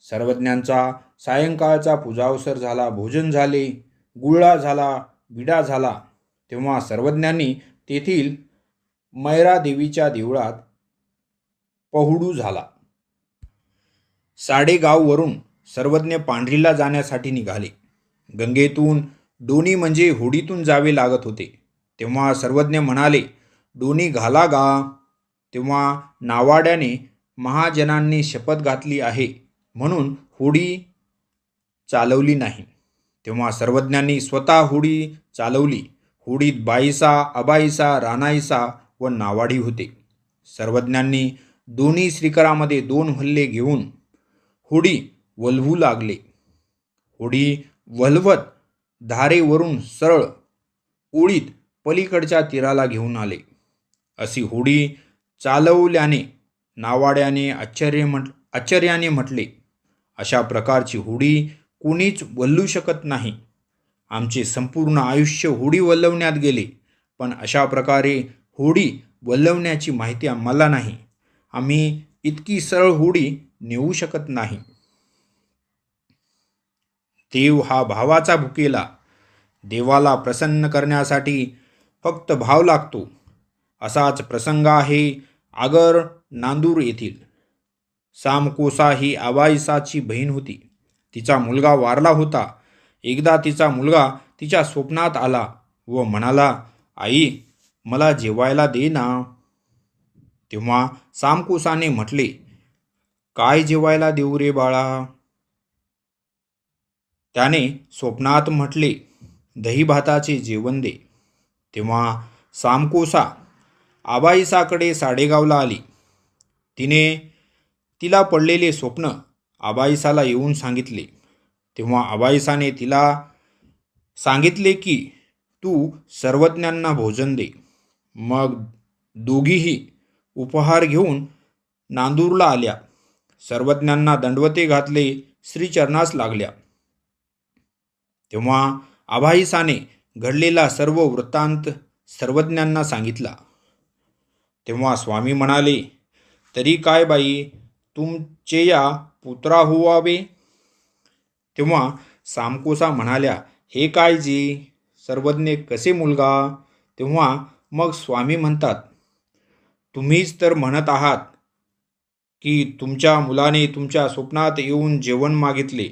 सर्वज्ञांचा सायंकाळचा पूजावसर झाला. भोजन झाले, गुळा झाला, विडा झाला. तेव्हा सर्वज्ञांनी तेथील मैरादेवीच्या देवळात पहुडू झाला. साडेगाववरून सर्वज्ञ पांढरीला जाण्यासाठी निघाले. गंगेतून दोणी म्हणजे होडीतून जावे लागत होते. तेव्हा सर्वज्ञ म्हणाले, दोणी घाला गा. तेव्हा नावाड्याने महाजनांनी शपथ घातली आहे म्हणून होडी चालवली नाही. तेव्हा सर्वज्ञांनी स्वतः होडी चालवली. होडीत बाईसा, आबाईसा, रानाईसा व नावाडी होते. सर्वज्ञांनी दोन्ही श्रीकरामध्ये 2 हल्ले घेऊन होडी वल्हवू लागले. होडी वल्हवत धारेवरून सरळ ओळीत पलीकडच्या तीराला घेऊन आले. अशी होडी चालवल्याने नावाड्याने आश्चर्याने म्हटले, अशा प्रकारची होडी कोणीच वल्लू शकत नाही. आमचे संपूर्ण आयुष्य होडी वल्लवण्यात गेले, पण अशा प्रकारे होडी वल्लवण्याची माहिती आम्हाला नाही. आम्ही इतकी सरळ होडी नेऊ शकत नाही. देव हा भावाचा भुकेला. देवाला प्रसन्न करण्यासाठी फक्त भाव लागतो. असाच प्रसंग आहे आगर नांदूर येथील. सामकोसा ही आबाईसाची बहीण होती. तिचा मुलगा वारला होता. एकदा तिचा मुलगा तिच्या स्वप्नात आला व म्हणाला, आई, मला जेवायला दे ना. तेव्हा सामकोसाने म्हटले, काय जेवायला देऊ रे बाळा? त्याने स्वप्नात म्हटले, दहीभाताचे जेवण दे. तेव्हा सामकोसा आबाईसाकडे साडेगावला आली. तिला पडलेले स्वप्न आबाईसाला येऊन सांगितले. तेव्हा आबाईसाने तिला सांगितले की तू सर्वज्ञांना भोजन दे. मग दोघीही उपहार घेऊन नांदूरला आल्या. सर्वज्ञांना दंडवते घातले, श्रीचरणास लागल्या. तेव्हा आबाईसाने घडलेला सर्व वृत्तांत सर्वज्ञांना सांगितला. तेव्हा स्वामी म्हणाले, तरी काय बाई, तुमचे या पुत्रा होवावे. तेव्हा सामकोसा म्हणाल्या, हे काय जी, सर्वज्ञ कसे मुलगा? तेव्हा मग स्वामी म्हणतात, तुम्हीच तर म्हणत आहात की तुमच्या मुलाने तुमच्या स्वप्नात येऊन जेवण मागितले,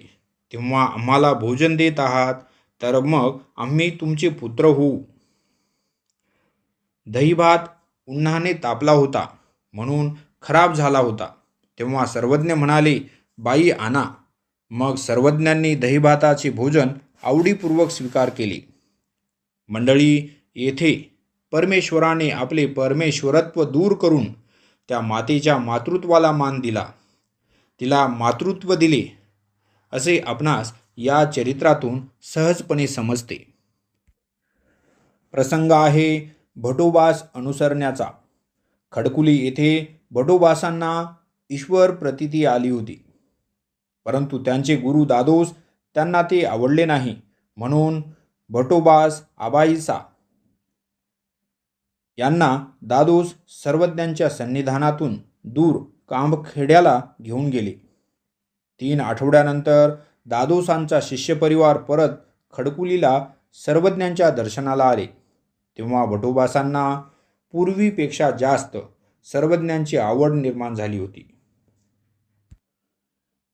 तेव्हा आम्हाला भोजन देत आहात, तर मग आम्ही तुमचे पुत्र होऊ. दही भात उन्हाने तापला होता म्हणून खराब झाला होता. तेव्हा सर्वज्ञ म्हणाले, बाई आणा. मग सर्वज्ञांनी दहीभाताचे भोजन आवडीपूर्वक स्वीकार केले. मंडळी, येथे परमेश्वराने आपले परमेश्वरत्व दूर करून त्या मातेच्या मातृत्वाला मान दिला, तिला मातृत्व दिले असे आपणास या चरित्रातून सहजपणे समजते. प्रसंग आहे भटोबास अनुसरण्याचा. खडकुली येथे भटोबासांना ईश्वर प्रतीती आली होती, परंतु त्यांचे गुरु दादोस त्यांना ते आवडले नाही. म्हणून भटोबास आबाईसा यांना दादोस सर्वज्ञांच्या सन्निधानातून दूर कांबखेड्याला घेऊन गेले. 3 आठवड्यानंतर दादोसांचा शिष्यपरिवार परत खडकुलीला सर्वज्ञांच्या दर्शनाला आले. तेव्हा भटोबासांना पूर्वीपेक्षा जास्त सर्वज्ञांची आवड निर्माण झाली होती.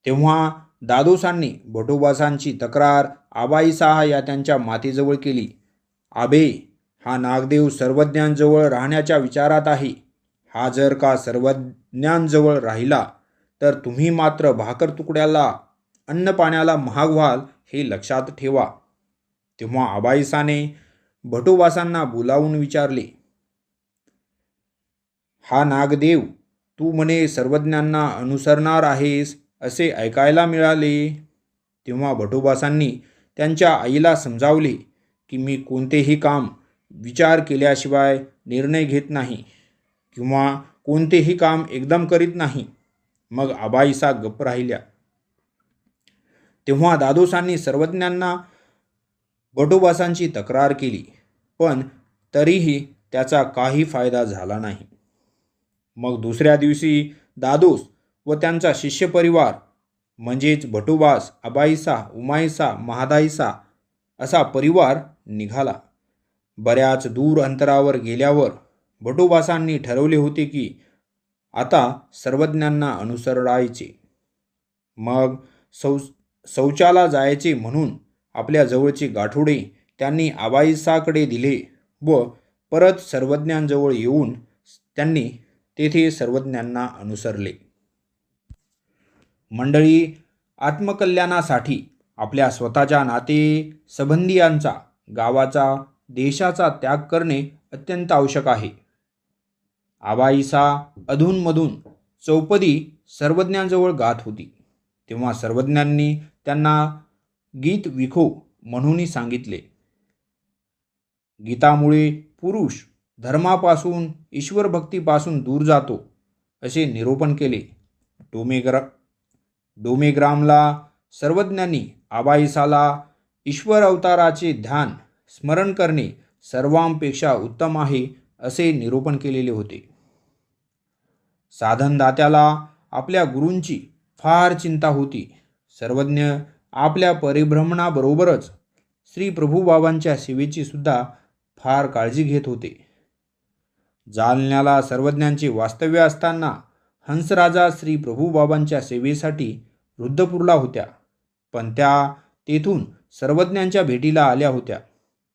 तेव्हा दादोसांनी भटोबासांची तक्रार आबाईसाह या त्यांच्या मातेजवळ केली. आबे, हा नागदेव सर्वज्ञांजवळ राहण्याच्या विचारात आहे. हा जर का सर्वज्ञांजवळ राहिला तर तुम्ही मात्र भाकर तुकड्याला अन्न पाण्याला महाग व्हाल, हे लक्षात ठेवा. तेव्हा आबाईसाने भटोबासांना बोलावून विचारले, हा नागदेव, तू म्हणे सर्वज्ञांना अनुसरणार आहेस असे ऐकायला मिळाले. तेव्हा भटोबासांनी त्यांच्या आईला समजावले की मी कोणतेही काम विचार केल्याशिवाय निर्णय घेत नाही किंवा कोणतेही काम एकदम करीत नाही. मग आबाईसा गप्प राहिल्या. तेव्हा दादोसांनी सर्वज्ञांना भटोबासांची तक्रार केली, पण तरीही त्याचा काही फायदा झाला नाही. मग दुसऱ्या दिवशी दादोस व त्यांचा शिष्यपरिवार म्हणजेच भटोबास, आबाईसा, उमाईसा, महादाईसा असा परिवार निघाला. बऱ्याच दूर अंतरावर गेल्यावर भटोबासांनी ठरवले होते की आता सर्वज्ञांना अनुसरायचे. मग शौचाला जायचे म्हणून आपल्या जवळचे गाठोडे त्यांनी आबाईसाकडे दिले व परत सर्वज्ञांजवळ येऊन त्यांनी तेथे सर्वज्ञांना अनुसरले. मंडळी, आत्मकल्याणासाठी आपल्या स्वतःच्या नातेसंबंधियांचा, गावाचा, देशाचा त्याग करणे अत्यंत आवश्यक आहे. आबाईसा अधूनमधून चौपदी सर्वज्ञांजवळ गात होती. तेव्हा सर्वज्ञांनी त्यांना गीत विखो म्हणून सांगितले. गीतामुळे पुरुष धर्मापासून, ईश्वरभक्तीपासून दूर जातो असे निरूपण केले. डोमेग्रामला सर्वज्ञांनी आबाईसाला ईश्वर अवताराचे ध्यान स्मरण करणे सर्वांपेक्षा उत्तम आहे असे निरूपण केलेले होते. साधनदात्याला आपल्या गुरूंची फार चिंता होती. सर्वज्ञ आपल्या परिभ्रमणाबरोबरच श्री प्रभुबाबांच्या सेवेची सुद्धा फार काळजी घेत होते. जालन्याला सर्वज्ञांचे वास्तव्य असताना हंसराजा श्री प्रभुबाबांच्या सेवेसाठी रुद्धपूरला होत्या, पण त्या तेथून सर्वज्ञांच्या भेटीला आल्या होत्या.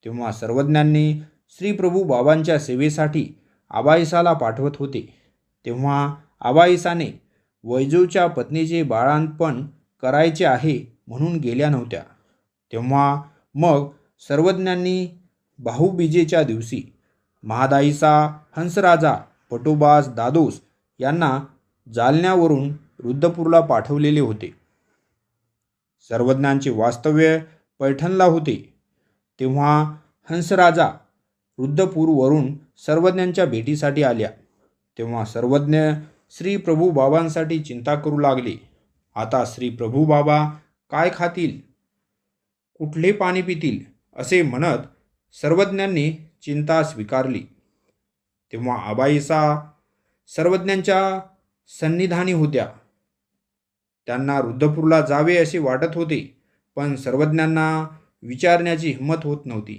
तेव्हा सर्वज्ञांनी श्री प्रभुबाबांच्या सेवेसाठी आबाईसाला पाठवत होते. तेव्हा आबाईसाने वैजूच्या पत्नीचे बाळंतपण करायचे आहे म्हणून गेल्या नव्हत्या. तेव्हा मग सर्वज्ञांनी भाऊबीजेच्या दिवशी महादाईसा, हंसराजा, भटोबास, दादोस यांना जालन्यावरून रुद्धपूरला पाठवलेले होते. सर्वज्ञांचे वास्तव्य पैठणला होते. तेव्हा हंसराजा रुद्धपूरवरून सर्वज्ञांच्या भेटीसाठी आल्या. तेव्हा सर्वज्ञ श्री प्रभुबाबांसाठी चिंता करू लागले. आता श्री प्रभुबाबा काय खातील, कुठले पाणी पितील असे म्हणत सर्वज्ञांनी चिंता स्वीकारली. तेव्हा आबाईसा सर्वज्ञांच्या सन्निधानी होत्या. त्यांना रुद्धपूरला जावे असे वाटत होते, पण सर्वज्ञांना विचारण्याची हिंमत होत नव्हती,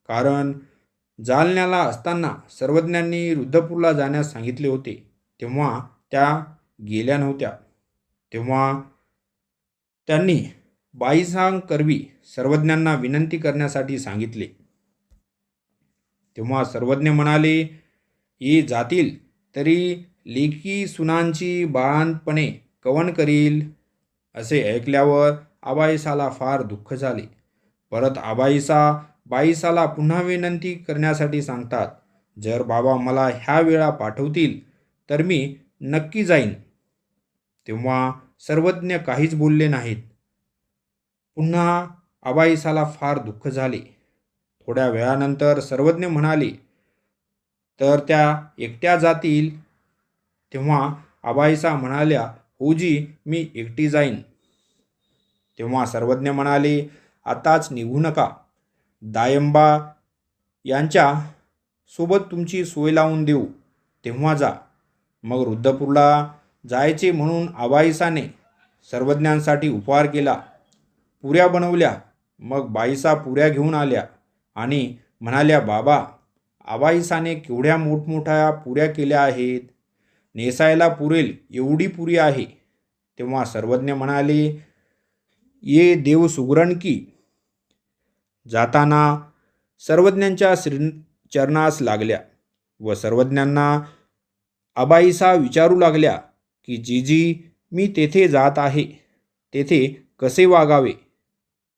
कारण जालन्याला असताना सर्वज्ञांनी रुद्धपूरला जाण्यास सांगितले होते. तेव्हा त्या गेल्या नव्हत्या. तेव्हा त्यांनी बाईसांकरवी सर्वज्ञांना विनंती करण्यासाठी सांगितले. तेव्हा सर्वज्ञ म्हणाले, ये जातील तरी लेकी सुनांची बाळंतपणे कवन करील. असे ऐकल्यावर आबाईसाला फार दुःख झाले. परत आबाईसा बाईसाला पुन्हा विनंती करण्यासाठी सांगतात. जर बाबा मला ह्या वेळा पाठवतील तर मी नक्की जाईन. तेव्हा सर्वज्ञ काहीच बोलले नाहीत. पुन्हा आबाईसाला फार दुःख झाले. थोड्या वेळानंतर सर्वज्ञ म्हणाले, तर त्या एकट्या जातील. तेव्हा आबाईसा म्हणाल्या, होजी मी एकटी जाईन. तेव्हा सर्वज्ञ म्हणाले, आताच निघू नका. दायंबा यांच्या सोबत तुमची सोय लावून देऊ, तेव्हा जा. मग रुद्धपूरला जायचे म्हणून आबाईसाने सर्वज्ञांसाठी उपहार केला. पुऱ्या बनवल्या. मग बाईसा पुऱ्या घेऊन आल्या आणि म्हणाल्या, बाबा, आबाईसाने केवढ्या मोठमोठ्या पुऱ्या केल्या आहेत. नेसायला पुरेल एवढी पुरी आहे. तेव्हा सर्वज्ञ म्हणाले, ये देव सुगरण की. जाताना सर्वज्ञांच्या चरणास लागल्या व सर्वज्ञांना आबाईसा विचारू लागल्या की जीजी, मी तेथे जात आहे, तेथे कसे वागावे,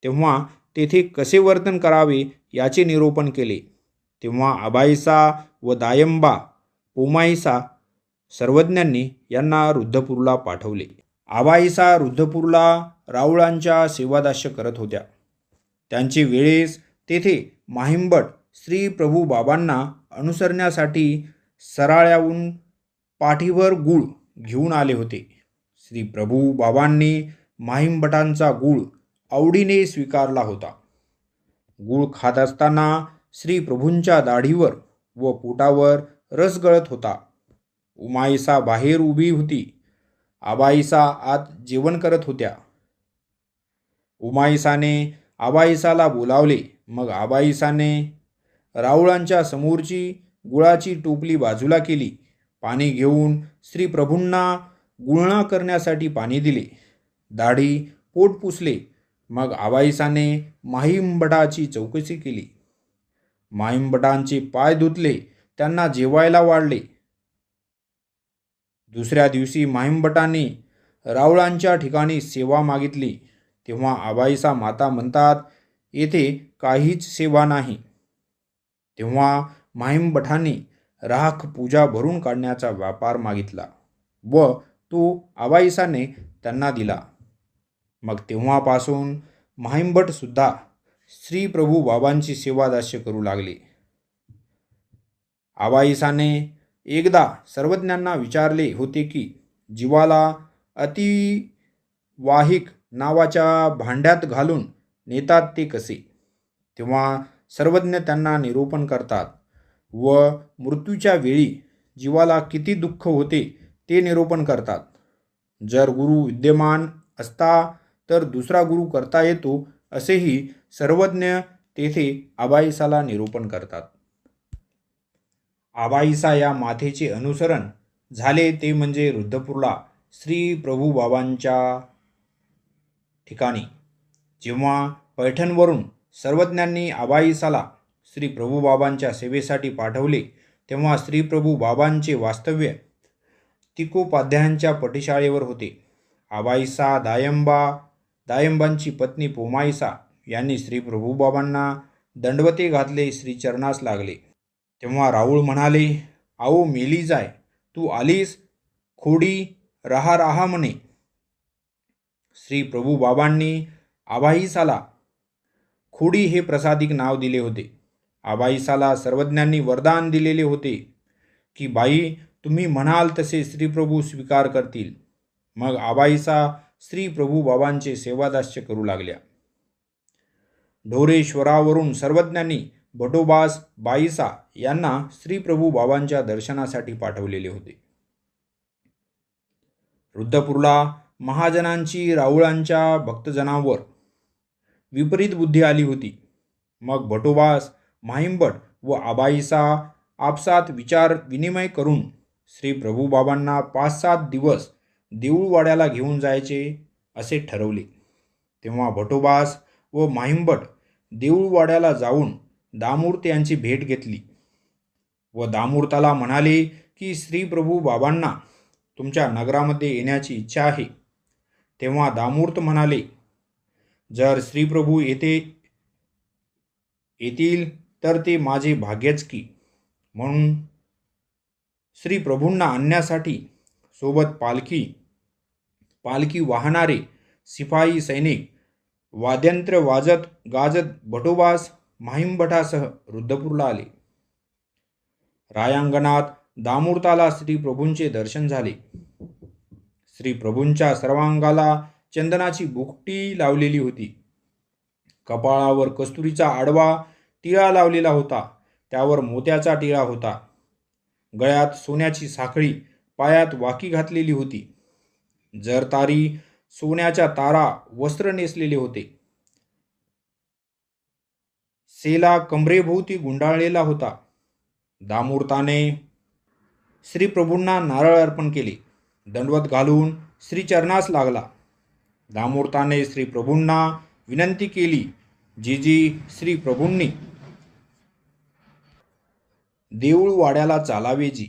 तेव्हा तेथे कसे वर्तन करावे याचे निरूपण केले. तेव्हा आबाईसा व दायंबा पोमाईसा सर्वज्ञांनी यांना रुद्धपूरला पाठवले. आबाईसा रुद्धपूरला राऊळांच्या सेवादास्य करत होत्या. त्यांचे वेळेस तेथे माहिंबट श्री प्रभू बाबांना अनुसरण्यासाठी सराळ्याहून पाठीभर गूळ घेऊन आले होते. श्री प्रभू बाबांनी माहिंबटांचा गूळ आवडीने स्वीकारला होता. गूळ खात असताना श्री प्रभूंच्या दाढीवर व पोटावर रस गळत होता. उमाईसा बाहेर उभी होती. आबाईसा आत जेवण करत होत्या. उमाईसाने आबाईसाला बोलावले. मग आबाईसाने राऊळांच्या समोरची गुळाची टोपली बाजूला केली. पाणी घेऊन श्री प्रभूंना गुळणा करण्यासाठी पाणी दिले. दाढी पोट पुसले. मग आबाईसाने माहिंबटाची चौकशी केली. माहिंबटांचे पाय धुतले. त्यांना जेवायला वाढले. दुसऱ्या दिवशी माहिंबटांनी राऊळांच्या ठिकाणी सेवा मागितली. तेव्हा आबाईसा माता म्हणतात, येथे काहीच सेवा नाही. तेव्हा माहिंबटांनी राख पूजा भरून काढण्याचा व्यापार मागितला व तो आबाईसाने त्यांना दिला. मग तेव्हापासून माहिंबट सुद्धा श्री प्रभू बाबांची सेवादास्य करू लागले. आबाईसाने एकदा सर्वज्ञांना विचारले होते की जीवाला अतिवाहिक नावाच्या भांड्यात घालून नेतात ते कसे. तेव्हा सर्वज्ञ त्यांना निरूपण करतात व मृत्यूच्या वेळी जीवाला किती दुःख होते ते निरूपण करतात. जर गुरु विद्यमान असता तर दुसरा गुरु करता येतो, असेही सर्वज्ञ तेथे आबाईसाला निरूपण करतात. आबाईसा या माथेचे अनुसरण झाले ते म्हणजे रुद्धपूरला श्री प्रभू बाबांच्या ठिकाणी. जेव्हा पैठणवरून सर्वज्ञांनी आबाईसाला श्री प्रभू बाबांच्या सेवेसाठी पाठवले, तेव्हा श्री प्रभू बाबांचे वास्तव्य तिकोपाध्यायांच्या पटीशाळेवर होते. आबाईसा दायंबांची पत्नी पोमाईसा यांनी श्री प्रभू बाबांना दंडवते घातले. श्री चरणास लागले. तेव्हा राऊळ म्हणाले, आओ मेली जाय, तू आलीस, खोडी राहा राहा म्हणे. श्री प्रभू बाबांनी आबाईसाला खोडी हे प्रसादिक नाव दिले होते. आबाईसाला सर्वज्ञांनी वरदान दिलेले होते की बाई, तुम्ही म्हणाल तसे श्री प्रभू स्वीकार करतील. मग आबाईसा श्री प्रभू बाबांचे सेवादास्य करू लागल्या. ढोरेश्वरावरून सर्वज्ञांनी भटोबास बाईसा यांना श्री प्रभू बाबांच्या दर्शनासाठी पाठवलेले होते. रुद्धपूरला महाजनांची राऊळांच्या भक्तजनांवर विपरीत बुद्धी आली होती. मग भटोबास, माहिंबट व आबाईसा आपसात विचार विनिमय करून श्री प्रभू बाबांना 5-7 दिवस देऊळवाड्याला घेऊन जायचे असे ठरवले. तेव्हा भटोबास व माहिंबट देऊळवाड्याला जाऊन दामूर्त यांची भेट घेतली. व दामूर्ताला म्हणाले की श्री प्रभू बाबांना तुमच्या नगरामध्ये येण्याची इच्छा आहे. तेव्हा दामूर्त म्हणाले, जर श्री प्रभू येतील तर ते माझे भाग्यच की. म्हणून श्री प्रभूंना आणण्यासाठी सोबत पालखी वाहणारे सिपाई सैनिक वाद्यंत्र वाजत गाजत बटोबास माहिमभटासह रुद्रपूरला आले. रायांगणात दामूर्ताला श्री प्रभूंचे दर्शन झाले. श्री प्रभूंच्या सर्वांगाला चंदनाची बुकटी लावलेली होती. कपाळावर कस्तुरीचा आडवा टिळा लावलेला होता. त्यावर मोत्याचा टिळा होता. गळ्यात सोन्याची साखळी, पायात वाकी घातलेली होती. जरतारी सोन्याच्या तारा वस्त्र नेसलेले होते. सेला कमरेभोवती गुंडाळलेला होता. दामूर्ताने श्री प्रभूंना नारळ अर्पण केले. दंडवत घालून श्रीचरणास लागला. दामूर्ताने श्री प्रभूंना विनंती केली, जी श्री प्रभूंनी देऊळ वाड्याला चालावे जी.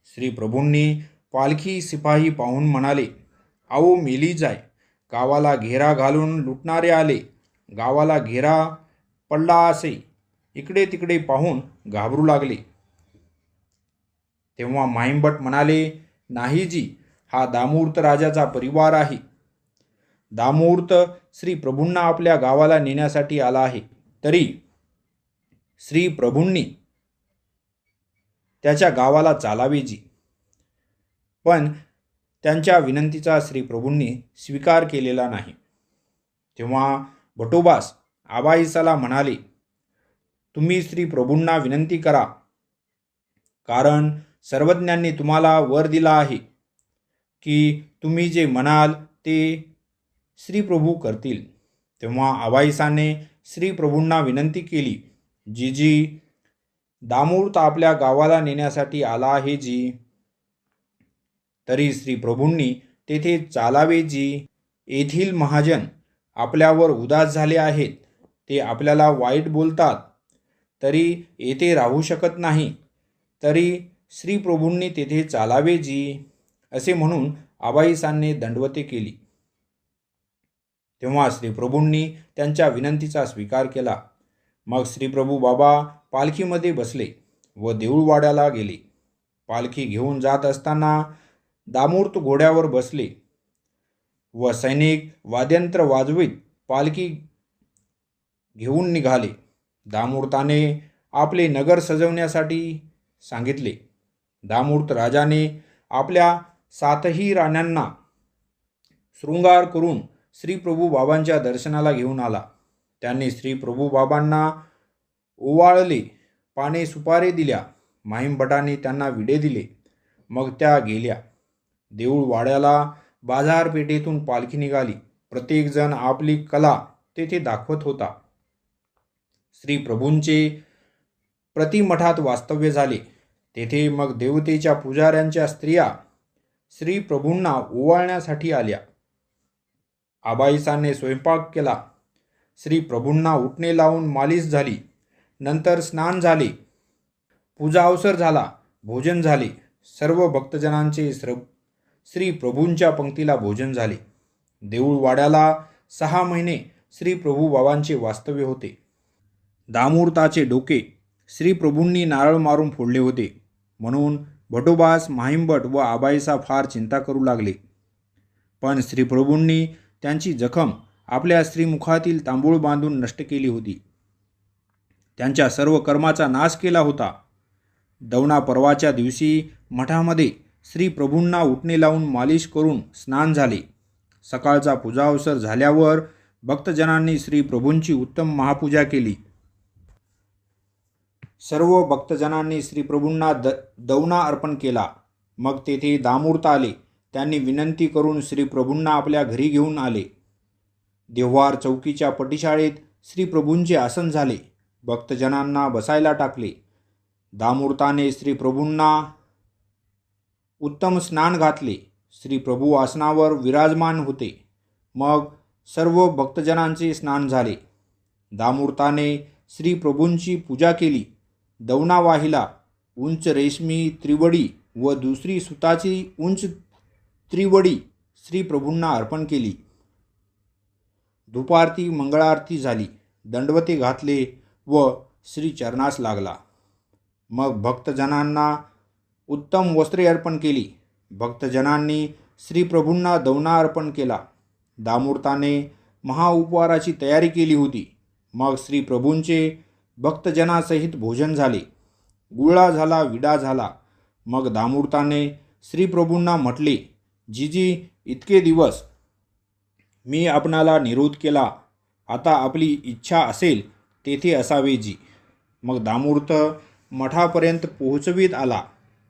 श्री प्रभूंनी पालखी सिपाही पाहून म्हणाले, आओ मेली जाय. गावाला घेरा घालून लुटणारे आले. गावाला घेरा पडला असे इकडे तिकडे पाहून घाबरू लागले. तेव्हा माहिमभट म्हणाले, नाही जी, हा दामूर्त राजाचा परिवार आहे. दामूर्त श्री प्रभूंना आपल्या गावाला नेण्यासाठी आला आहे. तरी श्री प्रभूंनी त्याच्या गावाला चालावे जी. पण त्यांच्या विनंतीचा श्री प्रभूंनी स्वीकार केलेला नाही. तेव्हा भटोबास आबाईसाला म्हणाले, तुम्ही श्री प्रभूंना विनंती करा, कारण सर्वज्ञांनी तुम्हाला वर दिला आहे की तुम्ही जे म्हणाल ते श्री प्रभू करतील. तेव्हा आबाईसाने श्री प्रभूंना विनंती केली, जी दामूर्त आपल्या गावाला नेण्यासाठी आला आहे जी. तरी श्री प्रभूंनी तेथे चालावे जी. येथील महाजन आपल्यावर उदास झाले आहेत. ते आपल्याला वाईट बोलतात, तरी येथे राहू शकत नाही. तरी श्री प्रभूंनी तेथे चालावे जी, असे म्हणून आबाईसांनी दंडवते केली. तेव्हा श्री प्रभूंनी त्यांच्या विनंतीचा स्वीकार केला. मग श्री प्रभू बाबा पालखीमध्ये बसले व देऊळवाड्याला गेले. पालखी घेऊन जात असताना दामूर्त घोड्यावर बसले व सैनिक वाद्यंत्र वाजवीत पालखी घेऊन निघाले. दामूर्ताने आपले नगर सजवण्यासाठी सांगितले. दामूर्त राजाने आपल्या 7ही राण्यांना शृंगार करून श्री प्रभू बाबांच्या दर्शनाला घेऊन आला. त्यांनी श्री प्रभू बाबांना ओवाळले, पाने सुपारे दिल्या. माहिमभटांनी त्यांना विडे दिले. मग त्या गेल्या. देऊळ वाड्याला बाजारपेठेतून पालखी निघाली. प्रत्येकजण आपली कला तेथे दाखवत होता. श्री प्रभूंचे प्रतिमठात वास्तव्य झाले. तेथे मग देवतेच्या पुजाऱ्यांच्या स्त्रिया श्री प्रभूंना ओवाळण्यासाठी आल्या. आबाईसाने स्वयंपाक केला. श्री प्रभूंना उटणे लावून मालिश झाली. नंतर स्नान झाले. पूजा अवसर झाला. भोजन झाले. सर्व भक्तजनांचे श्री प्रभूंच्या पंक्तीला भोजन झाले. देऊळ वाड्याला 6 महिने श्री प्रभू बाबांचे वास्तव्य होते. दामूर्ताचे डोके श्री प्रभूंनी नारळ मारून फोडले होते. म्हणून भटोबास, माहिमभट व आबाईसा फार चिंता करू लागले. पण श्री प्रभूंनी त्यांची जखम आपल्या श्रीमुखातील तांबूळ बांधून नष्ट केली होती. त्यांच्या सर्व कर्माचा नाश केला होता. दवना पर्वाच्या दिवशी मठामध्ये श्री प्रभूंना उटणे लावून मालिश करून स्नान झाले. सकाळचा पूजाअवसर झाल्यावर भक्तजनांनी श्री प्रभूंची उत्तम महापूजा केली. सर्व भक्तजनांनी श्री प्रभूंना दवना अर्पण केला. मग तेथे दामूर्त आले. त्यांनी विनंती करून श्री प्रभूंना आपल्या घरी घेऊन आले. देव्हार चौकीच्या पटीशाळेत श्री प्रभूंचे आसन झाले. भक्तजनांना बसायला टाकले. दामूर्ताने श्री प्रभूंना उत्तम स्नान घातले. श्री प्रभू आसनावर विराजमान होते. मग सर्व भक्तजनांचे स्नान झाले. दामूर्ताने श्री प्रभूंची पूजा केली. दवना वाहिला. उंच रेशमी त्रिवडी व दुसरी सुताची उंच त्रिवडी श्री प्रभूंना अर्पण केली. धूपारती मंगळारती झाली. दंडवते घातले व श्री चरणास लागला. मग भक्तजनांना उत्तम वस्त्रे अर्पण केली. भक्तजनांनी श्री प्रभूंना दवना अर्पण केला. दामूर्ताने महाउपहाराची तयारी केली होती. मग श्री प्रभूंचे भक्तजनासहित भोजन झाले. गुळा झाला, विडा झाला. मग दामूर्ताने श्री प्रभूंना म्हटले, जीजी, इतके दिवस मी आपणाला निरोध केला. आता आपली इच्छा असेल तेथे असावे जी. मग दामूर्त मठापर्यंत पोहोचवीत आला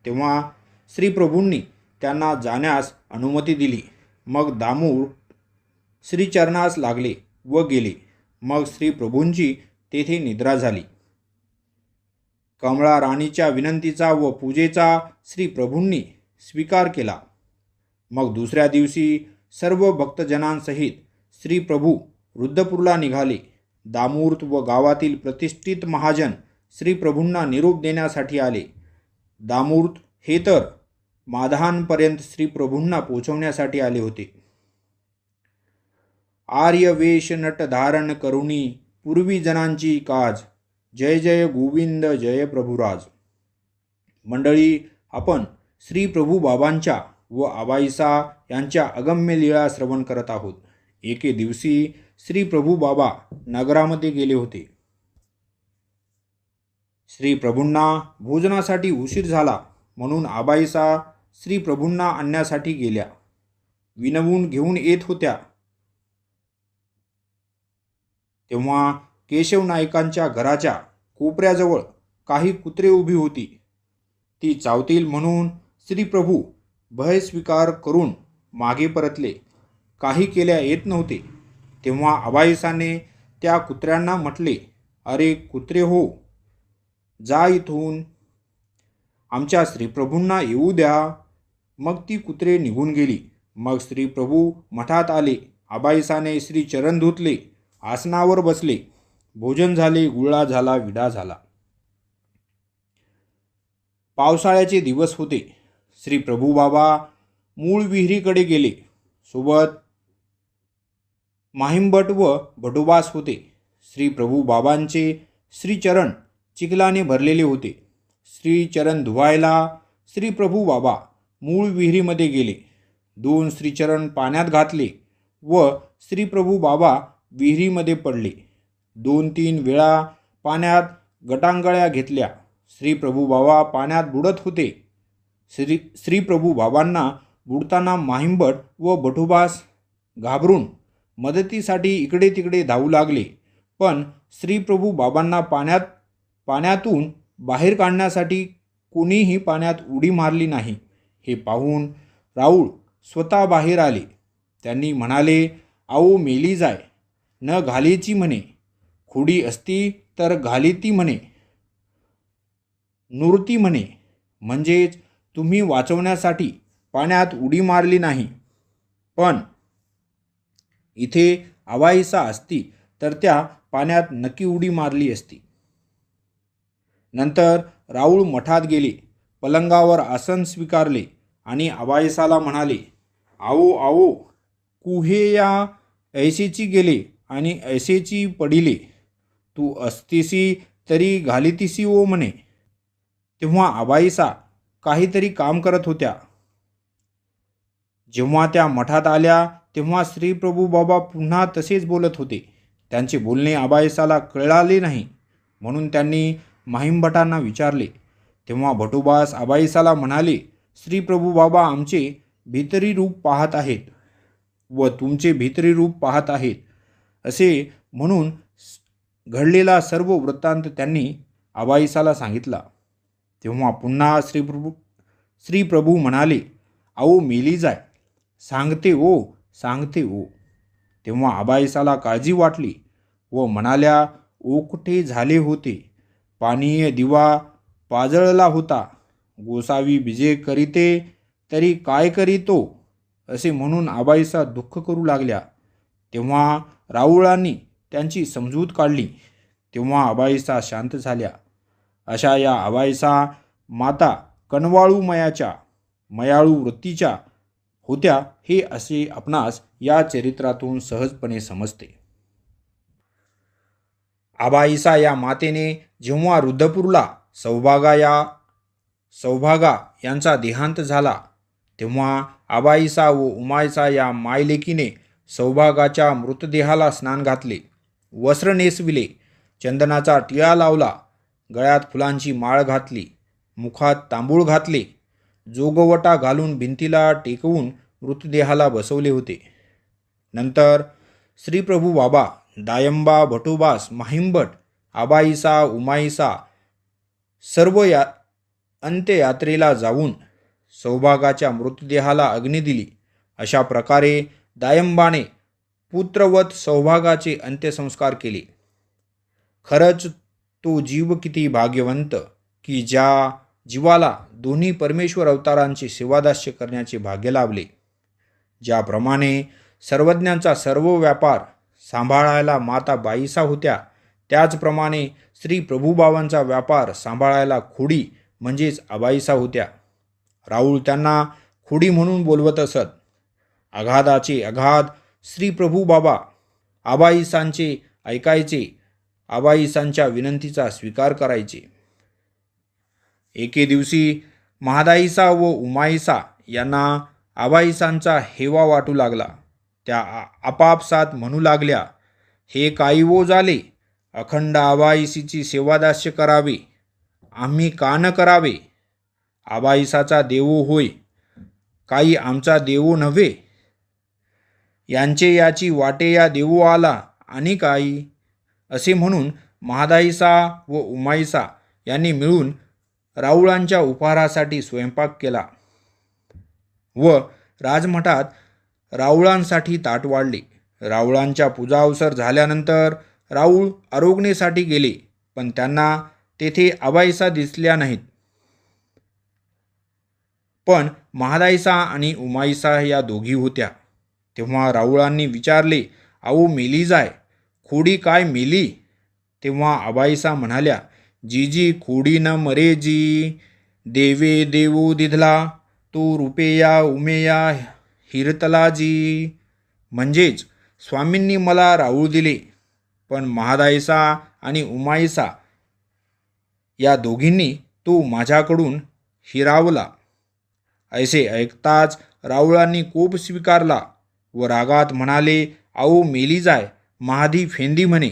तेव्हा श्री प्रभूंनी त्यांना जाण्यास अनुमती दिली. मग दामूर्त श्रीचरणास लागले व गेले. मग श्री प्रभूंची तेथे निद्रा झाली. कमळा राणीच्या विनंतीचा व पूजेचा श्री प्रभूंनी स्वीकार केला. मग दुसऱ्या दिवशी सर्व भक्तजनांसहित श्री प्रभू रुद्रपूरला निघाले. दामूर्त व गावातील प्रतिष्ठित महाजन श्री प्रभूंना निरोप देण्यासाठी आले. दामूर्त हे तर माधानपर्यंत श्री प्रभूंना पोचवण्यासाठी आले होते. आर्य वेश नट धारण करुणी पूर्वी जनांची काज. जय जय गोविंद जय प्रभुराज. मंडळी, आपण श्री प्रभू बाबांच्या व आबाईसा यांच्या अगम्य लीळा श्रवण करत आहोत. एके दिवशी श्री प्रभू बाबा नगरामध्ये गेले होते. श्री प्रभूंना भोजनासाठी उशीर झाला म्हणून आबाईसा श्री प्रभूंना आणण्यासाठी गेल्या. विनवून घेऊन येत होत्या तेव्हा केशव नाईकांच्या घराच्या कोपऱ्याजवळ काही कुत्रे उभी होती. ती चावतील म्हणून श्री प्रभू भय स्वीकार करून मागे परतले. काही केल्या येत नव्हते. तेव्हा आबाईसाने त्या कुत्र्यांना म्हटले, अरे कुत्रे हो, जा इथून, आमच्या श्रीप्रभूंना येऊ द्या. मग ती कुत्रे निघून गेली. मग श्री प्रभू मठात आले. आबाईसाने श्री चरण धुतले, आसनावर बसले. भोजन झाले, गुळा झाला, विडा झाला. पावसाळ्याचे दिवस होते. श्री प्रभू बाबा मूळ विहिरीकडे गेले. सोबत माहिमभट व भटुबास होते. श्री प्रभू बाबांचे श्रीचरण चिखलाने भरलेले होते. श्रीचरण धुवायला श्री प्रभू बाबा मूळ विहिरीमध्ये गेले. 2 श्रीचरण पाण्यात घातले व श्री प्रभू बाबा विहिरीमध्ये पडले. 2-3 वेळा पाण्यात गटांगळ्या घेतल्या. श्री प्रभू बाबा पाण्यात बुडत होते. श्री प्रभू बाबांना बुडताना माहिमभट व भटुबास घाबरून मदतीसाठी इकडे तिकडे धावू लागले. पण श्री प्रभू बाबांना पाण्यातून बाहेर काढण्यासाठी कोणीही पाण्यात उडी मारली नाही. हे पाहून राऊळ स्वतः बाहेर आले. त्यांनी म्हणाले, आओ मेली जाय, न घालीची म्हणे, खोडी असती तर घालीती म्हणे, नुरती म्हणे. म्हणजेच तुम्ही वाचवण्यासाठी पाण्यात उडी मारली नाही. पण इथे आबाईसा असती तर त्या पाण्यात नक्की उडी मारली असती. नंतर राऊळ मठात गेले. पलंगावर आसन स्वीकारले आणि आबाईसाला म्हणाले, आओ आओ, कुहे या ऐसेची गेले आणि ऐसेची पडिले, तू असतीसी तरी घालितीसी ओ म्हणे. तेव्हा आबाईसा काहीतरी काम करत होत्या. जेव्हा त्या मठात आल्या तेव्हा श्री प्रभू बाबा पुन्हा तसेच बोलत होते. त्यांचे बोलणे आबाईसाला कळाले नाही म्हणून त्यांनी माहिमभटांना विचारले. तेव्हा भटुबास आबाईसाला म्हणाले, श्री प्रभू बाबा आमचे भीतरी रूप पाहत आहेत व तुमचे भीतरी रूप पाहत आहेत असे म्हणून घडलेला सर्व वृत्तांत त्यांनी आबाईसाला सांगितला. तेव्हा पुन्हा श्री प्रभू म्हणाले, आओ मेली जाय, सांगते ओ, सांगते ओ. तेव्हा आबाईसाला काळजी वाटली व म्हणाल्या, ओकटे झाले होते, पानीय दिवा पाजळला होता, गोसावी बिजे करीते तरी काय करीतो असे म्हणून आबाईसा दुःख करू लागल्या. तेव्हा राऊळांनी त्यांची समजूत काढली. तेव्हा आबाईसा शांत झाल्या. अशा या आबाईसा माता कनवाळूमयाच्या मयाळू वृत्तीच्या होत्या हे असे आपणास या चरित्रातून सहजपणे समजते. आबाईसा या मातेने जेव्हा रुद्रपूरला सौभागा यांचा देहांत झाला तेव्हा आबाईसा व उमाईसा या मायलेकीने सौभागाच्या मृतदेहाला स्नान घातले, वस्त्र नेसविले, चंदनाचा टिळा लावला, गळ्यात फुलांची माळ घातली, मुखात तांबूळ घातले, जोगवटा घालून भिंतीला टेकवून मृतदेहाला बसवले होते. नंतर श्री प्रभू बाबा, दायंबा, भटोबास, माहिंबट, आबाईसा, उमाईसा सर्व अंत्ययात्रेला जाऊन सौभागाच्या मृतदेहाला अग्नी दिली. अशा प्रकारे दायंबाने पुत्रवत सौभागाचे अंत्यसंस्कार केले. खरंच तो जीव किती भाग्यवंत की ज्या जीवाला दोन्ही परमेश्वर अवतारांचे सेवादास्य करण्याचे भाग्य लाभले. ज्याप्रमाणे सर्वज्ञांचा सर्व व्यापार सांभाळायला माता बाईसा होत्या, त्याचप्रमाणे श्री प्रभूबाबांचा व्यापार सांभाळायला खोडी म्हणजेच आबाईसा होत्या. राऊळ त्यांना खोडी म्हणून बोलवत असत. अगाधाचे अगाध श्री प्रभू बाबा आबाईसांचे ऐकायचे, आबाईसांच्या विनंतीचा स्वीकार करायचे. एके दिवशी महादाईसा व उमाईसा यांना आबाईसांचा हेवा वाटू लागला. त्या आपापसात म्हणू लागल्या, हे काही वो झाले, अखंड आबाईसीची सेवादास्य करावे, आम्ही का न करावे? आबाईसाचा देवो होय, काही आमचा देवो नव्हे. यांचे याची वाटे या देवो आला आणि काही असे म्हणून महादाईसा व उमाईसा यांनी मिळून राऊळांच्या उपहारासाठी स्वयंपाक केला व राजमठात राऊळांसाठी ताट वाढले. राऊळांच्या पूजा अवसर झाल्यानंतर राऊळ आरोग्नेसाठी गेले, पण त्यांना तेथे आबाईसा दिसल्या नाहीत. पण महादाईसा आणि उमाईसा या दोघी होत्या. तेव्हा राऊळांनी विचारले, अहो मेली जाय, खोडी काय मेली? तेव्हा आबाईसा म्हणाल्या, जीजी खोडी न मरे जी, देवे देवो दिधला, तो रुपेया उमेया हिरतला जी. म्हणजेच स्वामींनी मला राऊळ दिले, पण महादाईसा आणि उमाईसा या दोघींनी तो माझ्याकडून हिरावला. ऐसे ऐकताच राऊळांनी कोप स्वीकारला व रागात म्हणाले, आओ मेली जाय, महादी फेंदी म्हणे.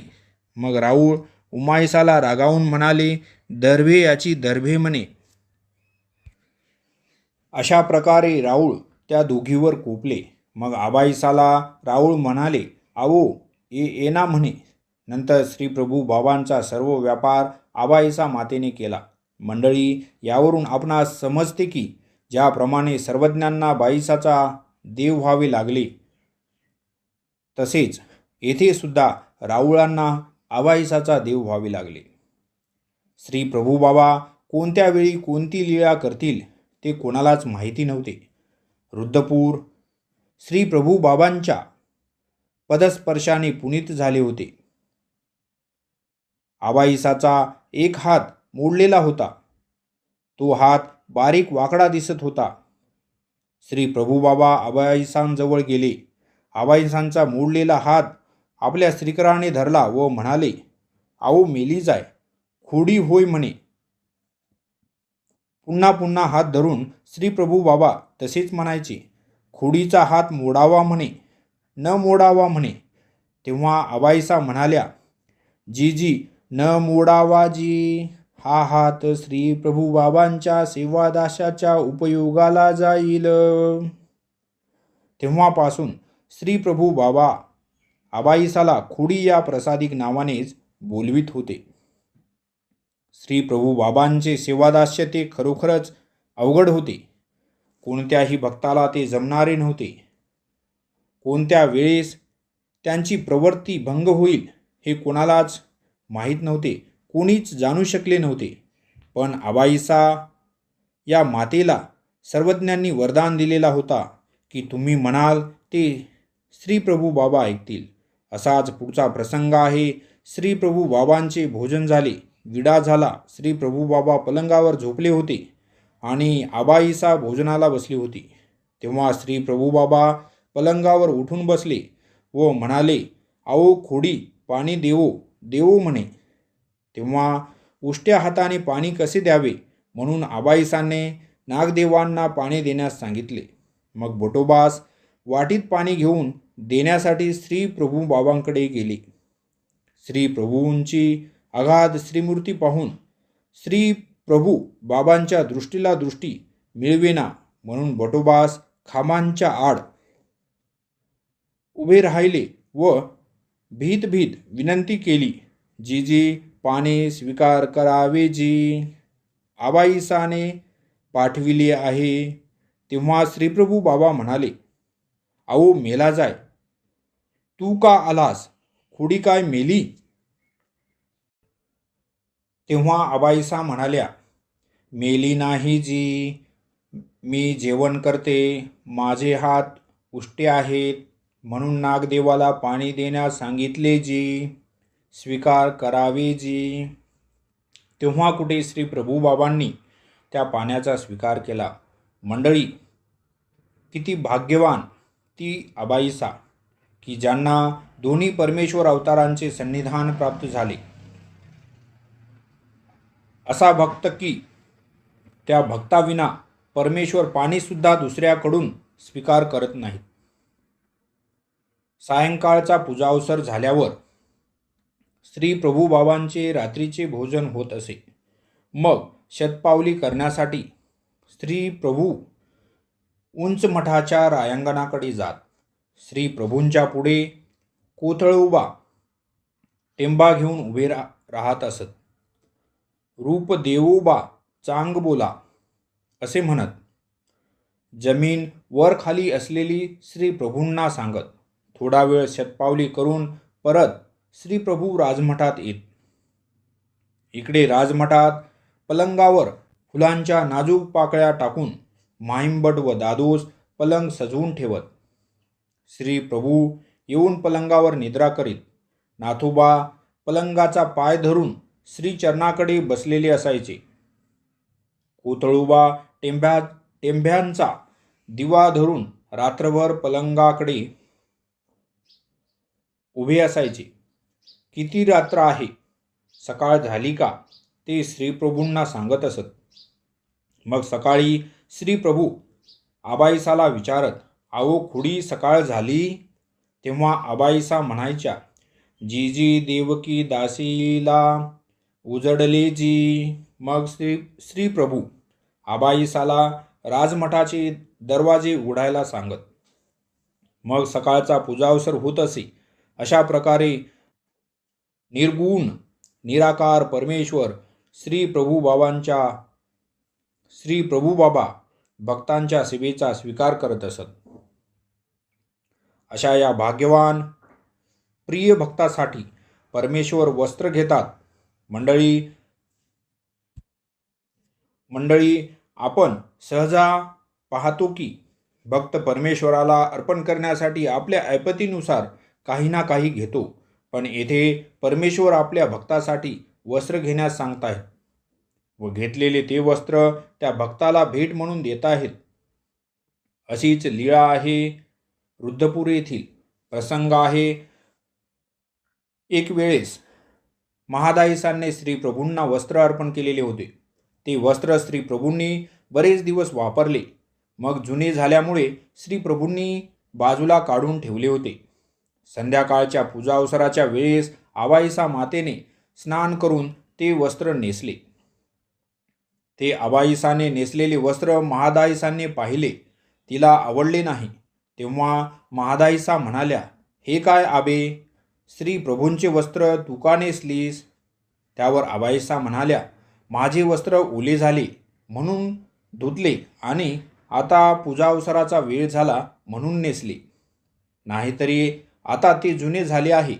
मग राऊळ उमाईसाला रागावून म्हणाले, दर्भे याची दर्भे म्हणे. अशा प्रकारे राऊळ त्या दोघीवर कोपले. मग आबाईसाला राऊळ म्हणाले, आओ येना म्हणे. नंतर श्री प्रभू बाबांचा सर्व व्यापार आबाईसा मातेने केला. मंडळी, यावरून आपणास समजते की ज्याप्रमाणे सर्वज्ञांना बाईसाचा देव व्हावे लागले, तसेच येथे सुद्धा राऊळांना आबाईसाचा देव व्हावे लागले. श्री प्रभू बाबा कोणत्या वेळी कोणती लीळा करतील ते कोणालाच माहिती नव्हते. रुद्रपूर श्री प्रभू बाबांच्या पदस्पर्शाने पुनीत झाले होते. आबाईसाचा एक हात मोडलेला होता. तो हात बारीक वाकडा दिसत होता. श्री प्रभू बाबा आबाईसांजवळ गेले. आबाईसांचा मोडलेला हात आपल्या श्रीकराने धरला व म्हणाले, आओ मेली जाय, खोडी होय म्हणे. पुन्हा पुन्हा हात धरून श्री प्रभू बाबा तसेच म्हणायचे, खोडीचा हात मोडावा म्हणे, न मोडावा म्हणे. तेव्हा आबाईसा म्हणाल्या, जी न मोडावा जी, हा हात श्री प्रभू बाबांच्या सेवादाशाच्या उपयोगाला जाईल. तेव्हापासून श्री प्रभू बाबा आबाईसाला खोडी या प्रसादिक नावानेच बोलवित होते. श्री प्रभू बाबांचे सेवादास्य ते खरोखरच अवघड होते. कोणत्याही भक्ताला ते जमणारे नव्हते. कोणत्या वेळेस त्यांची प्रवृत्ती भंग होईल हे कोणालाच माहीत नव्हते, कोणीच जाणू शकले नव्हते. पण आबाईसा या मातेला सर्वज्ञांनी वरदान दिलेला होता की तुम्ही म्हणाल ते श्री प्रभू बाबा ऐकतील. असाच पुढचा प्रसंग आहे. श्री प्रभू बाबांचे भोजन झाले. विडा झाला. श्री प्रभू बाबा पलंगावर झोपले होते आणि आबाईसा भोजनाला बसली होती. तेव्हा श्री प्रभू बाबा पलंगावर उठून बसले व म्हणाले, "आओ खोडी, पाणी देवो देवो" म्हणे. तेव्हा उष्ट्या हाताने पाणी कसे द्यावे म्हणून आबाईसाने नागदेवांना पाणी देण्यास सांगितले. मग बटोबास वाटीत पाणी घेऊन देण्यासाठी श्री प्रभू बाबांकडे गेले. श्री प्रभूंची अगाध श्रीमूर्ती पाहून श्री प्रभू बाबांच्या दृष्टीला दृष्टी मिळवेना म्हणून बटोबास खांबांच्या आड उभे राहिले व भीत भीत विनंती केली, "जीजी, पाणी स्वीकार करावे जी, आबाईसाने पाठविले आहे." तेव्हा श्रीप्रभू बाबा म्हणाले, "आओ मेला जाय, तू का आलास? खोडी काय मेली?" तेव्हा आबाईसा म्हणाल्या, "मेली नाही जी, मी जेवण करते. माझे हात उष्टे आहेत म्हणून नागदेवाला पाणी देण्यास सांगितले जी, स्वीकार करावे जी." तेव्हा कुठे श्री प्रभू बाबांनी त्या पाण्याचा स्वीकार केला. मंडळी, किती भाग्यवान ती आबाईसा की ज्यांना दोन्ही परमेश्वर अवतारांचे सन्निधान प्राप्त झाले. असा भक्त की त्या भक्ताविना परमेश्वर पाणीसुद्धा दुसऱ्याकडून स्वीकार करत नाही. सायंकाळचा पूजावसर झाल्यावर श्री प्रभू बाबांचे रात्रीचे भोजन होत असे. मग शतपावली करण्यासाठी श्री प्रभू उंच मठाच्या रायांगणाकडे जात. श्री प्रभूंच्या पुढे कोथळोबा टेंबा घेऊन उभे राहत असत. "रूप देवोबा चांग बोला" असे म्हणत जमीन वर खाली असलेली श्री प्रभूंना सांगत थोडा वेळ शतपावली करून परत श्री प्रभू राजमठात येत. इकडे राजमठात पलंगावर फुलांच्या नाजूक पाकळ्या टाकून माहिंबट व दादोस पलंग सजवून ठेवत. श्री प्रभू येऊन पलंगावर निद्रा करीत. नाथोबा पलंगाचा पाय धरून श्री चरणाकडे बसलेले असायचे. कोथळोबा टेंभ्यांचा दिवा धरून रात्रभर पलंगाकडे उभे असायचे. किती रात्र आहे, सकाळ झाली का, ते श्रीप्रभूंना सांगत असत. मग सकाळी श्री प्रभू आबाईसाला विचारत, "आओ खोडी, सकाळ झाली?" तेव्हा आबाईसा म्हणायच्या, "जीजी, देवकी दासीला उजडले जी." मग श्री प्रभू आबाईसाला राजमठाचे दरवाजे उघडायला सांगत. मग सकाळचा पूजावसर होत असे. अशा प्रकारे निर्गुण निराकार परमेश्वर श्री प्रभू बाबा भक्तांच्या सेवेचा स्वीकार करत असत. अशा या भाग्यवान प्रिय भक्तासाठी परमेश्वर वस्त्र घेतात. मंडळी, आपण सहजा पाहतो की भक्त परमेश्वराला अर्पण करण्यासाठी आपल्या ऐपतीनुसार काही ना काही घेतो. पण येथे परमेश्वर आपल्या भक्तासाठी वस्त्र घेण्यास सांगताहेत व घेतलेले ते वस्त्र त्या भक्ताला भेट म्हणून देत आहेत. अशीच लीळा आहे. रुद्धपूर येथील प्रसंग आहे. एक वेळेस महादाईसांनी श्री प्रभूंना वस्त्र अर्पण केलेले होते. ते वस्त्र श्री प्रभूंनी बरेच दिवस वापरले. मग जुने झाल्यामुळे श्री प्रभूंनी बाजूला काढून ठेवले होते. संध्याकाळच्या पूजावसराच्या वेळेस आबाईसा मातेने स्नान करून ते वस्त्र नेसले. ते आबाईसाने नेसलेले वस्त्र महादाईसांनी पाहिले. तिला आवडले नाही. तेव्हा महादाईसा म्हणाल्या, "हे काय आबे, श्री प्रभूंचे वस्त्र तू का नेसलीस?" त्यावर आबाईसा म्हणाल्या, "माझे वस्त्र ओले झाले म्हणून धुतले आणि आता पूजावसराचा वेळ झाला म्हणून नेसले. नाहीतरी आता ते जुने झाले आहे.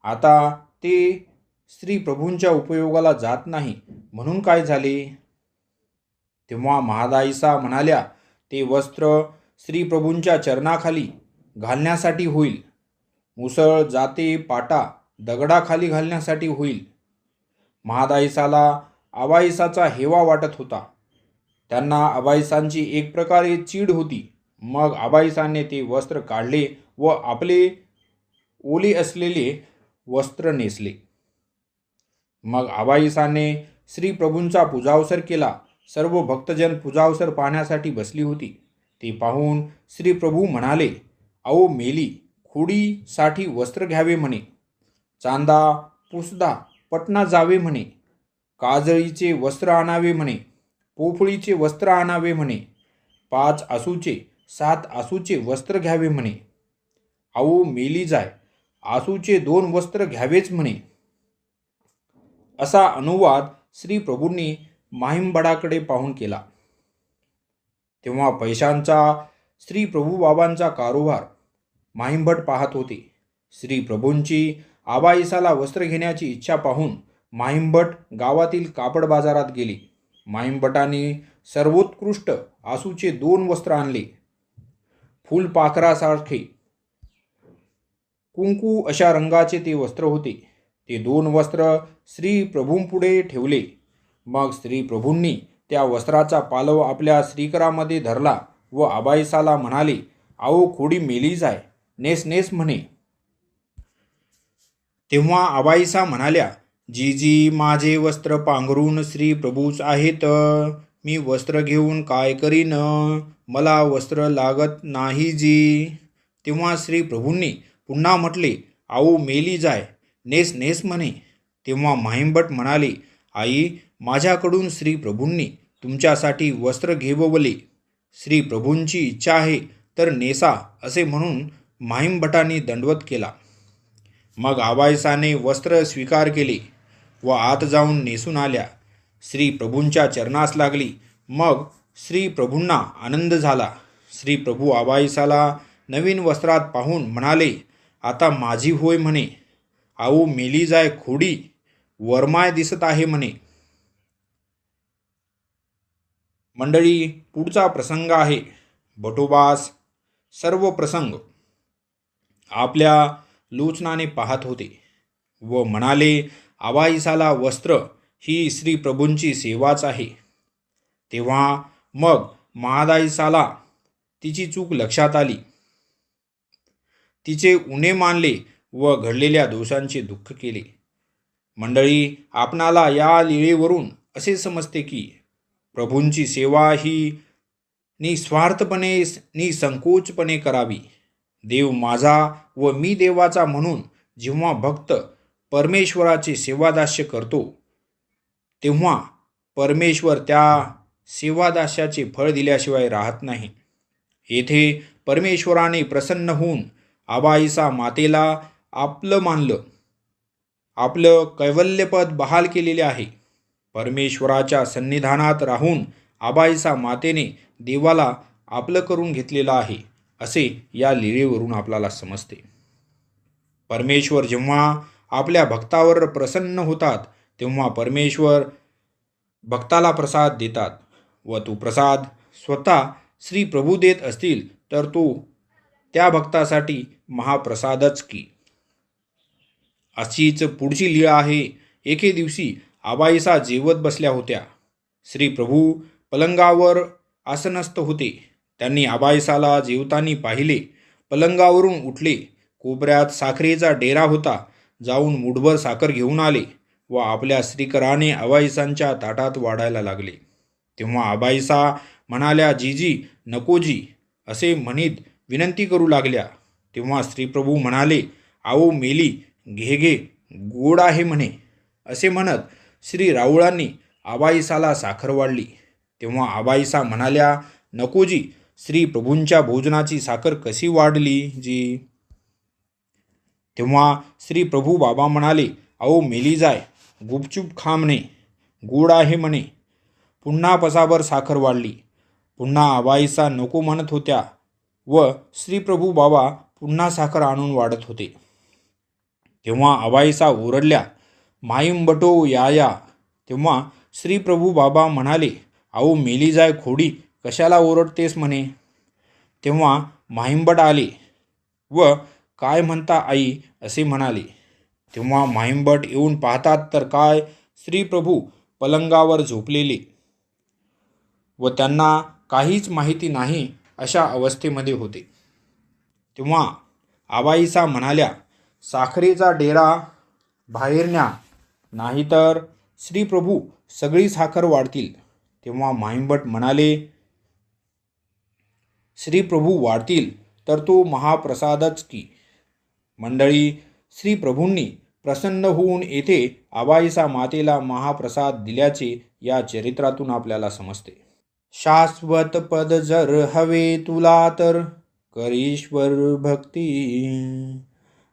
आता ते श्री प्रभूंच्या उपयोगाला जात नाही म्हणून काय झाले?" तेव्हा महादाईसा म्हणाल्या, "ते वस्त्र श्री प्रभूंच्या चरणाखाली घालण्यासाठी होईल. मुसळ, जाते, पाटा दगडाखाली घालण्यासाठी होईल. महादाईसाला आबाईसाचा हेवा वाटत होता. त्यांना आबाईसांची एक प्रकारे चीड होती. मग आबाईसाने ते वस्त्र काढले व आपले ओले असलेले वस्त्र नेसले. मग आबाईसाने श्री प्रभूंचा पूजावसर केला. सर्व भक्तजन पूजावसर पाहण्यासाठी बसली होती. ते पाहून श्री प्रभू म्हणाले, अहो मेली, खोडीसाठी वस्त्र घ्यावे म्हणे. चांदा पुसदा पटना जावे म्हणे. काजळीचे वस्त्र आणावे म्हणे. पोफळीचे वस्त्र आणावे म्हणे. 5 आसूचे 7 आसूचे वस्त्र घ्यावे म्हणे. अहो मेली जाय, आसूचे 2 वस्त्र घ्यावेच म्हणे. असा अनुवाद श्री प्रभूंनी माहिमबडाकडे पाहून केला. तेव्हा पैशांचा श्री प्रभू बाबांचा कारोबार माहिमभट पाहत होते. श्री प्रभूंची आबाईसाला वस्त्र घेण्याची इच्छा पाहून माहिमभट गावातील कापड बाजारात गेले. माहिमभटाने सर्वोत्कृष्ट आसूचे 2 वस्त्र आणले. फुलपाखरासारखे कुंकू अशा रंगाचे ते वस्त्र होते. ते 2 वस्त्र श्री प्रभूंपुढे ठेवले. मग श्री प्रभूंनी त्या वस्त्राचा पालव आपल्या श्रीकरामध्ये धरला व आबाईसाला म्हणाले, आओ खोडी मेली जाय, नेस नेस म्हणे. तेव्हा आबाईसा म्हणाल्या, जीजी माझे वस्त्र पांघरून श्री प्रभूच आहेत. मी वस्त्र घेऊन काय करीन, मला वस्त्र लागत नाही जी. तेव्हा श्री प्रभूंनी पुन्हा म्हटले, आओ मेली जाय, नेस नेस म्हणे. तेव्हा माहिमभट म्हणाले, आई माझ्याकडून श्री प्रभूंनी तुमच्यासाठी वस्त्र घेववले. श्री प्रभूंची इच्छा आहे तर नेसा असे म्हणून माहिमभटांनी दंडवत केला. मग आबाईसाने वस्त्र स्वीकार केले व आत जाऊन नेसून आल्या. श्री प्रभूंच्या चरणास लागली. मग श्री प्रभूंना आनंद झाला. श्री प्रभू आबाईसाला नवीन वस्त्रात पाहून म्हणाले, आता माझी होय म्हणे. आऊ मेली जाय खोडी, वरमाय दिसत आहे म्हणे. मंडळी, पुढचा प्रसंग आहे बटोबास. सर्व प्रसंग आपल्या लोचनाने पाहत होते व म्हणाले, आबाईसाला वस्त्र ही श्री प्रभूंची सेवाच आहे. तेव्हा मग महादाईसाला तिची चूक लक्षात आली. तिचे उणे मानले व घडलेल्या दोषांचे दुःख केले. मंडळी, आपणाला या लीळेवरून असे समजते की प्रभूंची सेवा ही निस्वार्थपणे निसंकोचपणे करावी. देव माझा व मी देवाचा म्हणून जेव्हा भक्त परमेश्वराचे सेवादास्य करतो तेव्हा परमेश्वर त्या सेवादास्याचे फळ दिल्याशिवाय राहत नाही. येथे परमेश्वराने प्रसन्न होऊन आबाईसा मातेला आपलं मानलं. आपलं कैवल्यपद बहाल केलेले आहे. परमेश्वराच्या सन्निधानात राहून आबाईसा मातेने देवाला आपलं करून घेतलेलं आहे असे या लीळेवरून आपल्याला समजते. परमेश्वर जेव्हा आपल्या भक्तावर प्रसन्न होतात तेव्हा परमेश्वर भक्ताला प्रसाद देतात व तो प्रसाद स्वतः श्री प्रभू देत असतील तर तो त्या भक्तासाठी महाप्रसादच की. अशीच पुढची लीळा आहे. एके दिवशी आबाईसा जेवत बसल्या होत्या. श्री प्रभू पलंगावर आसनस्थ होते. त्यांनी आबाईसाला जेवतानी पाहिले. पलंगावरून उठले. कोपऱ्यात साखरेचा डेरा होता. जाऊन मुठभर साखर घेऊन आले व आपल्या श्रीकराने आबाईसांच्या ताटात वाढायला लागले. तेव्हा आबाईसा म्हणाल्या, जीजी नकोजी असे म्हणीत विनंती करू लागल्या. तेव्हा श्रीप्रभू म्हणाले, आओ मेली, घे घे, गोड आहे म्हणे. असे म्हणत श्री राऊळांनी आबाईसाला साखर वाढली. तेव्हा आबाईसा म्हणाल्या, नकोजी, श्री प्रभूंच्या भोजनाची साखर कशी वाढली जी. तेव्हा श्री प्रभू बाबा म्हणाले, आओ मेली जाय, गुपचूप खा म्हणे, गोड आहे म्हणे. पुन्हा पसाभर साखर वाढली. पुन्हा आबाईसा नको म्हणत होत्या व श्री प्रभू बाबा पुन्हा साखर आणून वाढत होते. तेव्हा आबाईसा ओरडल्या, माईंबटो या. तेव्हा श्री प्रभू बाबा म्हणाले, आओ मेली जाय खोडी, कशाला ओरडतेस म्हणे. तेव्हा माहिमबट आले व काय म्हणता आई असे म्हणाले. तेव्हा माहिमबट येऊन पाहतात तर काय श्री प्रभू पलंगावर झोपलेले व त्यांना काहीच माहिती नाही अशा अवस्थेमध्ये होते. तेव्हा आबाईसा म्हणाल्या, साखरेचा डेरा बाहेर न्या, नाहीतर श्री प्रभू सगळी साखर वाढतील. तेव्हा माहिमभट म्हणाले, श्री प्रभू वाढतील तर तो महाप्रसादच की. मंडळी, श्री प्रभूंनी प्रसन्न होऊन येथे आबाईसा मातेला महाप्रसाद दिल्याचे या चरित्रातून आपल्याला समजते. शाश्वत पद जर हवे तुला तर कर ईश्वर भक्ती,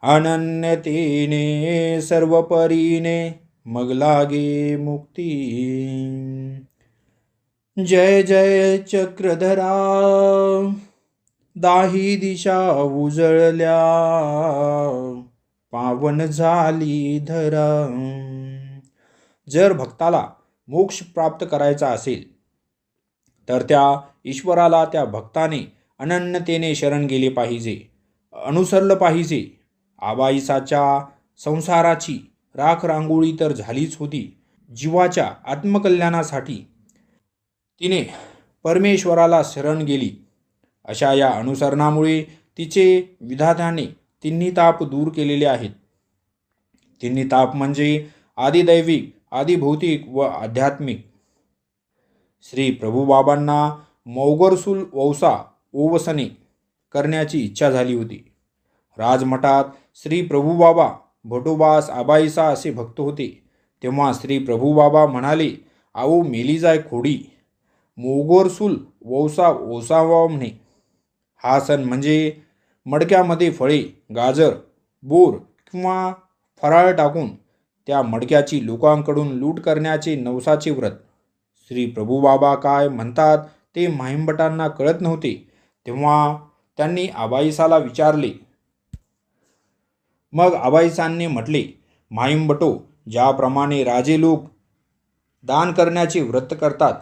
अनन्यतेने सर्व परीने मग लागे मुक्ती. जय जय चक्रधरा, दाही दिशा उजळल्या, पावन झाली धरा. जर भक्ताला मोक्ष प्राप्त करायचा असेल तर त्या ईश्वराला त्या भक्ताने अनन्यतेने शरण गेले पाहिजे, अनुसरलं पाहिजे. आबाईसाच्या संसाराची राखरांगोळी तर झालीच होती. जीवाच्या आत्मकल्याणासाठी तिने परमेश्वराला शरण गेली. अशा या अनुसरणामुळे तिचे विधात्याने तिन्ही ताप दूर केलेले आहेत. तिन्ही ताप म्हणजे आदिदैविक, आदिभौतिक व आध्यात्मिक. श्री प्रभुबाबांना मौगरसूल वौसा ओवसने करण्याची इच्छा झाली होती. राजमठात श्री प्रभुबाबा भटोबास आबाईसा असे भक्त होते. तेव्हा श्री प्रभुबाबा म्हणाले, आओ मेली जाय खोडी, मोगोरसूल वौसा ओसावा म्हणे. हा सण म्हणजे मडक्यामध्ये फळे, गाजर, बोर किंवा फराळ टाकून त्या मडक्याची लोकांकडून लूट करण्याचे नवसाचे व्रत. श्री प्रभुबाबा काय म्हणतात ते माहिमभटांना कळत नव्हते. तेव्हा त्यांनी आबाईसाला विचारले. मग आबाईसांनी म्हटले, माहिमभटो, ज्याप्रमाणे राजे लोक दान करण्याचे व्रत करतात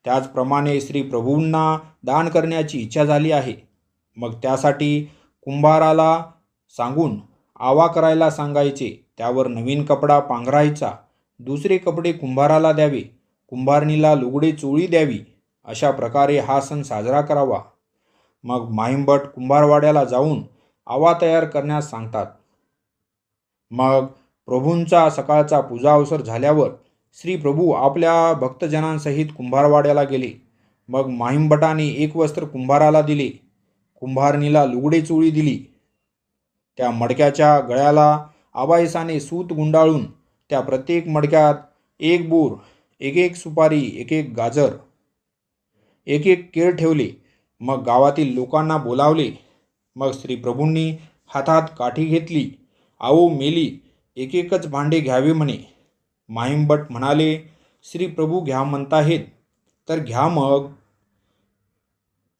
त्याचप्रमाणे श्री प्रभूंना दान करण्याची इच्छा झाली आहे. मग त्यासाठी कुंभाराला सांगून आवा करायला सांगायचे. त्यावर नवीन कपडा पांघरायचा, दुसरे कपडे कुंभाराला द्यावे, कुंभारणीला लुगडे चोळी द्यावी. अशा प्रकारे हा सण साजरा करावा. मग माहिमभट कुंभारवाड्याला जाऊन आवा तयार करण्यास सांगतात. मग प्रभूंचा सकाळचा पूजा अवसर झाल्यावर श्री प्रभू आपल्या भक्तजनांसहित कुंभारवाड्याला गेले. मग माहिमभटाने एक वस्त्र कुंभाराला दिले, कुंभारणीला लुगडे चोळी दिली. त्या मडक्याच्या गळ्याला आबाईसाने सूत गुंडाळून त्या प्रत्येक मडक्यात एक बोर, एक एक सुपारी, एक एक गाजर, एक एक केळ ठेवले. मग गावातील लोकांना बोलावले. मग श्री प्रभूंनी हातात काठी घेतली. आओ मेली, एक एकच भांडे घ्यावे म्हणे. माहिमभट म्हणाले, श्री प्रभू घ्या म्हणताहेत तर घ्या मग.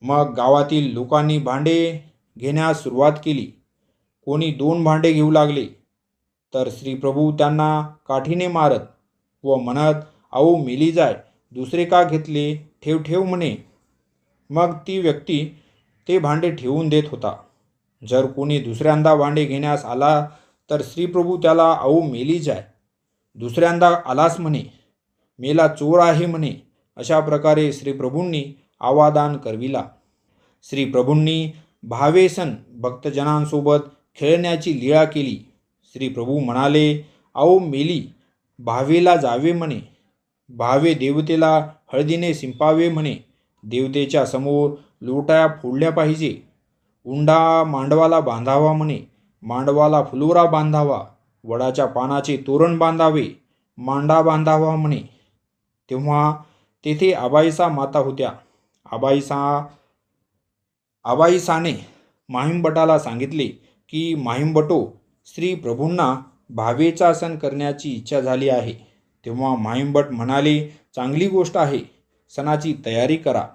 मग गावातील लोकांनी भांडे घेण्यास सुरुवात केली. कोणी 2 भांडे घेऊ लागले तर श्री प्रभू त्यांना काठीने मारत व म्हणत, आओ मेली जाय, दुसरे का घेतले, ठेव ठेव म्हणे. मग ती व्यक्ती ते भांडे ठेवून देत होता. जर कोणी दुसऱ्यांदा भांडे घेण्यास आला तर श्री प्रभू त्याला, आओ मेली जाय, दुसऱ्यांदा आलास म्हणे, मेला चोर आहे म्हणे. अशा प्रकारे श्री प्रभूंनी आवादान करविला. श्री प्रभूंनी भावेसन भक्तजनांसोबत खेळण्याची लीळा केली. श्री प्रभू म्हणाले, आओ मेली, भावेला जावे म्हणे, भावे देवतेला हळदीने शिंपावे म्हणे, देवतेच्या समोर लोट्या फोडल्या पाहिजे, उंडा मांडवाला बांधावा म्हणे, मांडवाला फुलोरा बांधावा, वडाच्या पानाचे तोरण बांधावे, मांडा बांधावा म्हणे. तेव्हा तेथे आबाईसा माता होत्या. आबाईसाने माहिमभटाला सांगितले की माहिमभटो, श्री प्रभूंना भावेचा सण करण्याची इच्छा झाली आहे. तेव्हा माहिमभट म्हणाले, चांगली गोष्ट आहे, सणाची तयारी करा.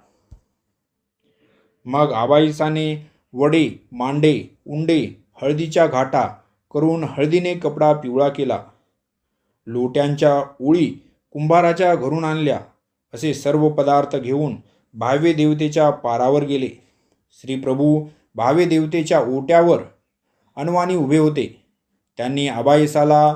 मग आबाईसाने वडे, मांडे, उंडे, हळदीच्या घाटा करून हळदीने कपडा पिवळा केला. लोट्यांच्या ओळी कुंभाराच्या घरून आणल्या. असे सर्व पदार्थ घेऊन भावे देवतेच्या पारावर गेले. श्री प्रभू भावे देवतेच्या ओट्यावर अनवाणी उभे होते. त्यांनी आबाईसाला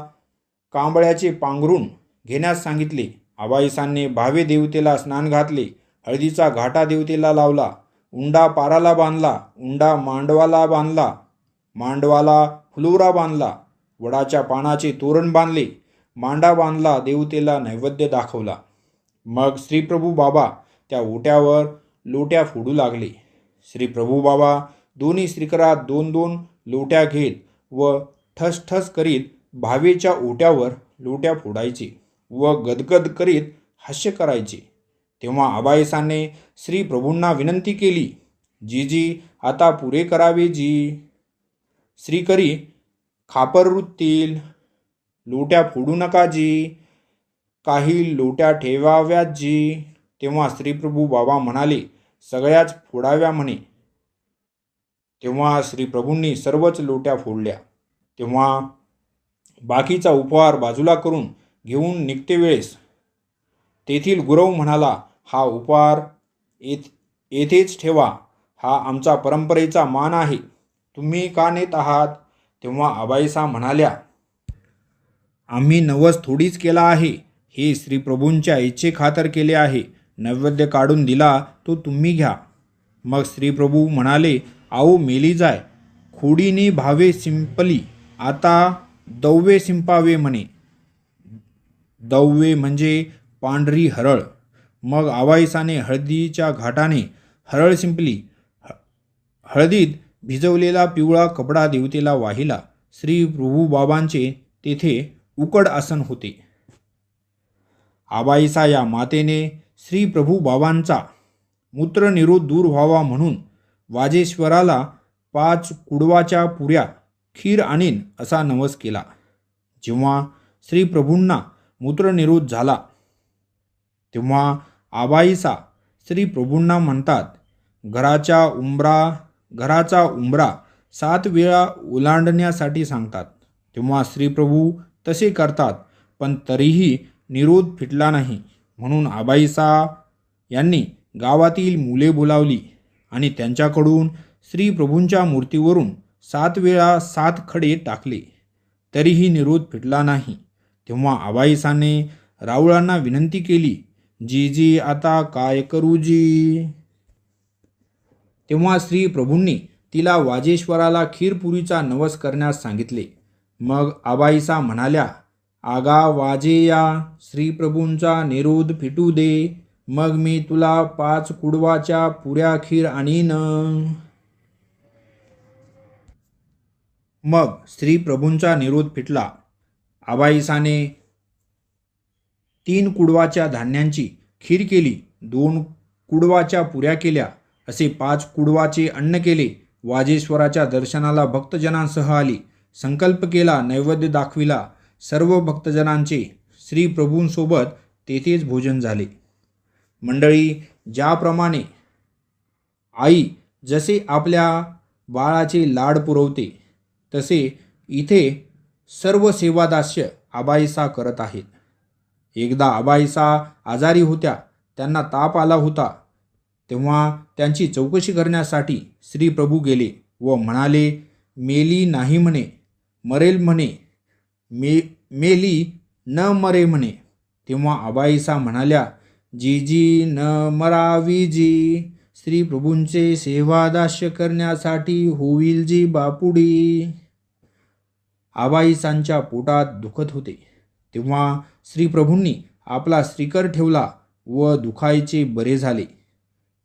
कांबळ्याचे पांघरून घेण्यास सांगितले. आबाईसांनी भावे देवतेला स्नान घातले. हळदीचा घाटा देवतेला लावला. उंडा पाराला बांधला. उंडा मांडवाला बांधला. मांडवाला फुलोरा बांधला. वडाच्या पानाचे तोरण बांधले. मांडा बांधला. देवतेला नैवेद्य दाखवला. मग श्री प्रभू बाबा त्या ओट्यावर लोट्या फोडू लागले. श्री प्रभू बाबा दोन्ही श्रीकरात 2-2 लोट्या घेत व ठसठस करीत भावेच्या ओट्यावर लोट्या फोडायचे व गदगद करीत हास्य करायचे. तेव्हा आबाईसाने श्री प्रभूंना विनंती केली, जीजी आता पुरे करावे जी. श्रीकरी खापर रुततील. लोट्या फोडू नका जी. काही लोट्या ठेवाव्यात जी. तेव्हा श्रीप्रभू बाबा म्हणाले, सगळ्याच फोडाव्या म्हणे. तेव्हा श्रीप्रभूंनी सर्वच लोट्या फोडल्या. तेव्हा बाकीचा उपहार बाजूला करून घेऊन निघते वेळेस तेथील गुरव म्हणाला, हा उपहार येथेच ठेवा. हा आमचा परंपरेचा मान आहे. तुम्ही का नेत आहात? तेव्हा आबाईसा म्हणाल्या, आम्ही नवस थोडीच केला आहे. हे श्रीप्रभूंच्या इच्छेखातर केले आहे. नैवेद्य काढून दिला तो तुम्ही घ्या. मग श्रीप्रभू म्हणाले, आओ मेली जाय. खोडीनी भावे शिंपली. आता दव्वे शिंपावे म्हणे. दव्वे म्हणजे पांढरी हरळ. मग आबाईसाने हळदीच्या घाटाने हरळ शिंपली. हळदीत भिजवलेला पिवळा कपडा देवतेला वाहिला. श्री प्रभू बाबांचे तेथे उकड आसन होते. आबाईसा या मातेने श्री प्रभू बाबांचा मूत्रनिरोध दूर व्हावा म्हणून वाजेश्वराला 5 कुडवाच्या पुऱ्या खीर आणीन असा नवस केला. जेव्हा श्री प्रभूंना मूत्रनिरोध झाला तेव्हा आबाईसा श्री प्रभूंना म्हणतात, घराचा उंबरा 7 वेळा ओलांडण्यासाठी सांगतात. तेव्हा श्रीप्रभू तसे करतात, पण तरीही निरोध फिटला नाही. म्हणून आबाईसा यांनी गावातील मुले बोलावली आणि त्यांच्याकडून श्री प्रभूंच्या मूर्तीवरून 7 वेळा 7 खडे टाकले. तरीही निरोध फिटला नाही. तेव्हा आबाईसाने राऊळांना विनंती केली, जीजी आता काय करू जी. तेव्हा श्री प्रभूंनी तिला वाजेश्वराला खीरपुरीचा नवस करण्यास सांगितले. मग आबाईसा म्हणाल्या, आगा वाजेया, श्रीप्रभूंचा निरोध फिटू दे. मग मी तुला 5 कुडवाच्या पुऱ्या खीर आणीन. मग श्रीप्रभूंचा निरोध फिटला. आबाईसाने 3 कुडवाच्या धान्यांची खीर केली. 2 कुडवाच्या पुऱ्या केल्या. असे 5 कुडवाचे अन्न केले. वाजेश्वराच्या दर्शनाला भक्तजनांसह आली. संकल्प केला. नैवेद्य दाखविला. सर्व भक्तजनांचे श्रीप्रभूंसोबत तेथेच भोजन झाले. मंडळी, ज्याप्रमाणे आई जसे आपल्या बाळाचे लाड पुरवते तसे इथे सर्व सेवादास्य आबाईसा करत आहेत. एकदा आबाईसा आजारी होत्या. त्यांना ताप आला होता. तेव्हा त्यांची चौकशी करण्यासाठी श्रीप्रभू गेले व म्हणाले, मेली नाही म्हणे, मरेल म्हणे. मेली न मरे म्हणे. तेव्हा आबाईसा म्हणाल्या, जीजी न मरावी जी. श्रीप्रभूंचे सेवादास्य करण्यासाठी होईल जी बापुडी. आबाईसांच्या पोटात दुखत होते. तेव्हा श्रीप्रभूंनी आपला श्रीकर ठेवला व दुखायचे बरे झाले.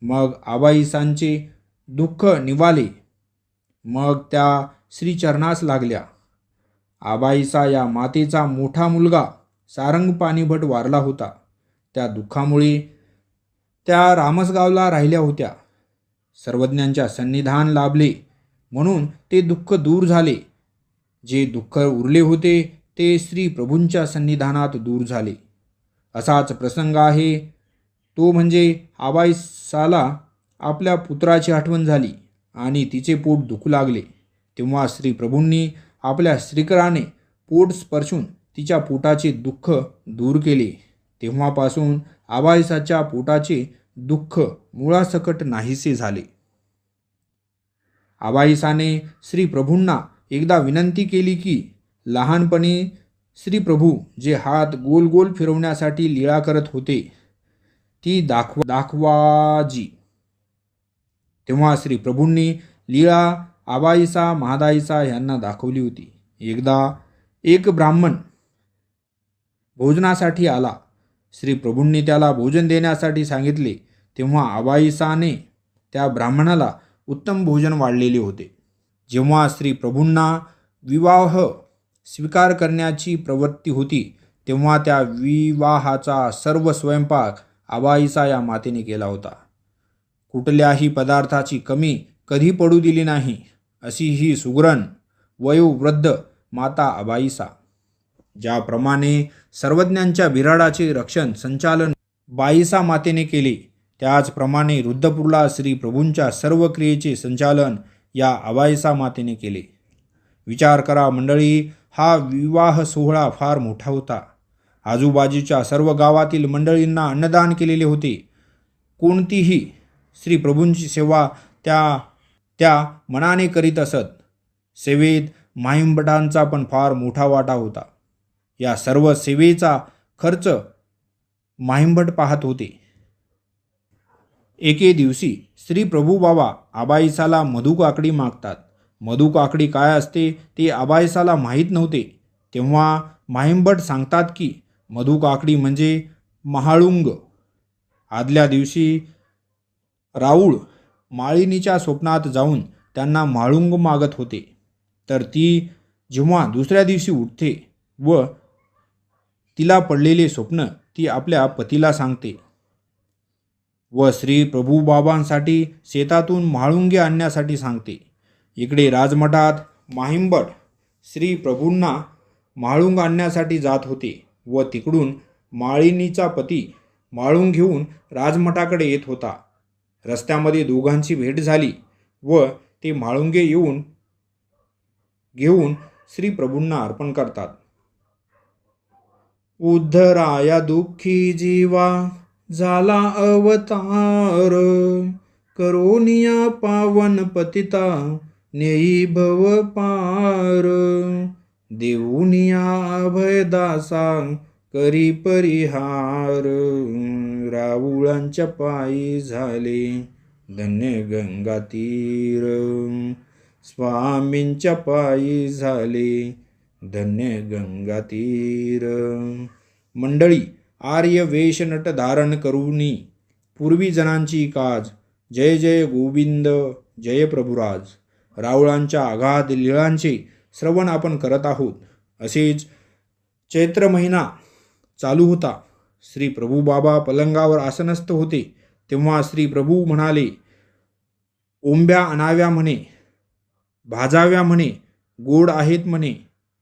मग आबाईसांचे दुःख निवाले. मग त्या श्रीचरणास लागल्या. आबाईसा या मातेचा मोठा मुलगा सारंगपाणी भट वारला होता. त्या दुःखामुळे त्या रामसगावला राहिल्या होत्या. सर्वज्ञांच्या सन्निधान लाभले म्हणून ते दुःख दूर झाले. जे दुःख उरले होते ते श्री प्रभूंच्या सन्निधानात दूर झाले. असाच प्रसंग आहे. तो म्हणजे आबाईसाला आपल्या पुत्राची आठवण झाली आणि तिचे पोट दुखू लागले. तेव्हा श्री प्रभूंनी आपल्या श्रीकराने पोट स्पर्शून तिच्या पोटाचे दुःख दूर केले. तेव्हापासून आबाईसाच्या पोटाचे दुःख मुळासकट नाहीसे झाले. आबाईसाने श्री प्रभूंना एकदा विनंती केली की लहानपणी श्री प्रभू जे हात गोल गोल फिरवण्यासाठी लीळा करत होते ती दाखवाजी. तेव्हा श्री प्रभूंनी लीळा आबाईसा महादाईसा यांना दाखवली होती. एकदा एक ब्राह्मण भोजनासाठी आला. श्री प्रभूंनी त्याला भोजन देण्यासाठी सांगितले. तेव्हा आबाईसाने त्या ब्राह्मणाला उत्तम भोजन वाढलेले होते. जेव्हा श्री प्रभूंना विवाह स्वीकार करण्याची प्रवृत्ती होती तेव्हा त्या विवाहाचा सर्व स्वयंपाक आबाईसा या मातेने केला होता. कुठल्याही पदार्थाची कमी कधी पडू दिली नाही. अशी ही सुगरण वयोवृद्ध माता आबाईसा. ज्याप्रमाणे सर्वज्ञांच्या बिराडाचे रक्षण संचालन बाईसा मातेने केले त्याचप्रमाणे रुद्रपूरला श्री प्रभूंच्या सर्व क्रियेचे संचालन या आबाईसा मातेने केले. विचार करा मंडळी, हा विवाह सोहळा फार मोठा होता. आजूबाजूच्या सर्व गावातील मंडळींना अन्नदान केलेले होते. कोणतीही श्री प्रभूंची सेवा त्या मनाने करीत असत. सेवेत माहिमभटांचा पण फार मोठा वाटा होता. या सर्व सेवेचा खर्च माहिमभट पाहत होते. एके दिवशी श्री प्रभू बाबा आबाईसाला मधुकाकडी मागतात. मधुकाकडी काय असते ते आबाईसाला माहीत नव्हते. तेव्हा माहिमभट सांगतात की मधुकाकडी म्हणजे महाळुंग. आदल्या दिवशी राऊळ माळिनीच्या स्वप्नात जाऊन त्यांना म्हाळुंग मागत होते. तर ती जेव्हा दुसऱ्या दिवशी उठते व तिला पडलेले स्वप्न ती आपल्या पतीला सांगते व श्री प्रभू बाबांसाठी शेतातून म्हाळुंगे आणण्यासाठी सांगते. इकडे राजमठात माहिमभट श्री प्रभूंना म्हाळुंग आणण्यासाठी जात होते व तिकडून माळिनीचा पती म्हाळुंग घेऊन राजमठाकडे येत होता. रस्त्यामध्ये दोघांची भेट झाली व ते म्हाळुंगे घेऊन श्री प्रभूंना अर्पण करतात. उद्धराया दुःखी जीवा झाला अवतार, करोनिया पावन पतिता नेई भव पार, देऊनिया अभयदासा करी परिहार, राऊळांच्या पायी झाले धन्य गंगा तीर, स्वामींच्या पायी झाले धन्य गंगा तीर. मंडळी, आर्य वेश नट धारण करुनी पूर्वी जनांची काज, जय जय गोविंद जय प्रभुराज. राऊळांच्या अगाध लीळांचे श्रवण आपण करत आहोत. असेच चैत्र महिना चालू होता. श्री प्रभू बाबा पलंगावर आसनस्थ होते. तेव्हा श्री प्रभू म्हणाले, ओंब्या आणाव्या म्हणे, भाजाव्या म्हणे, गोड आहेत म्हणे,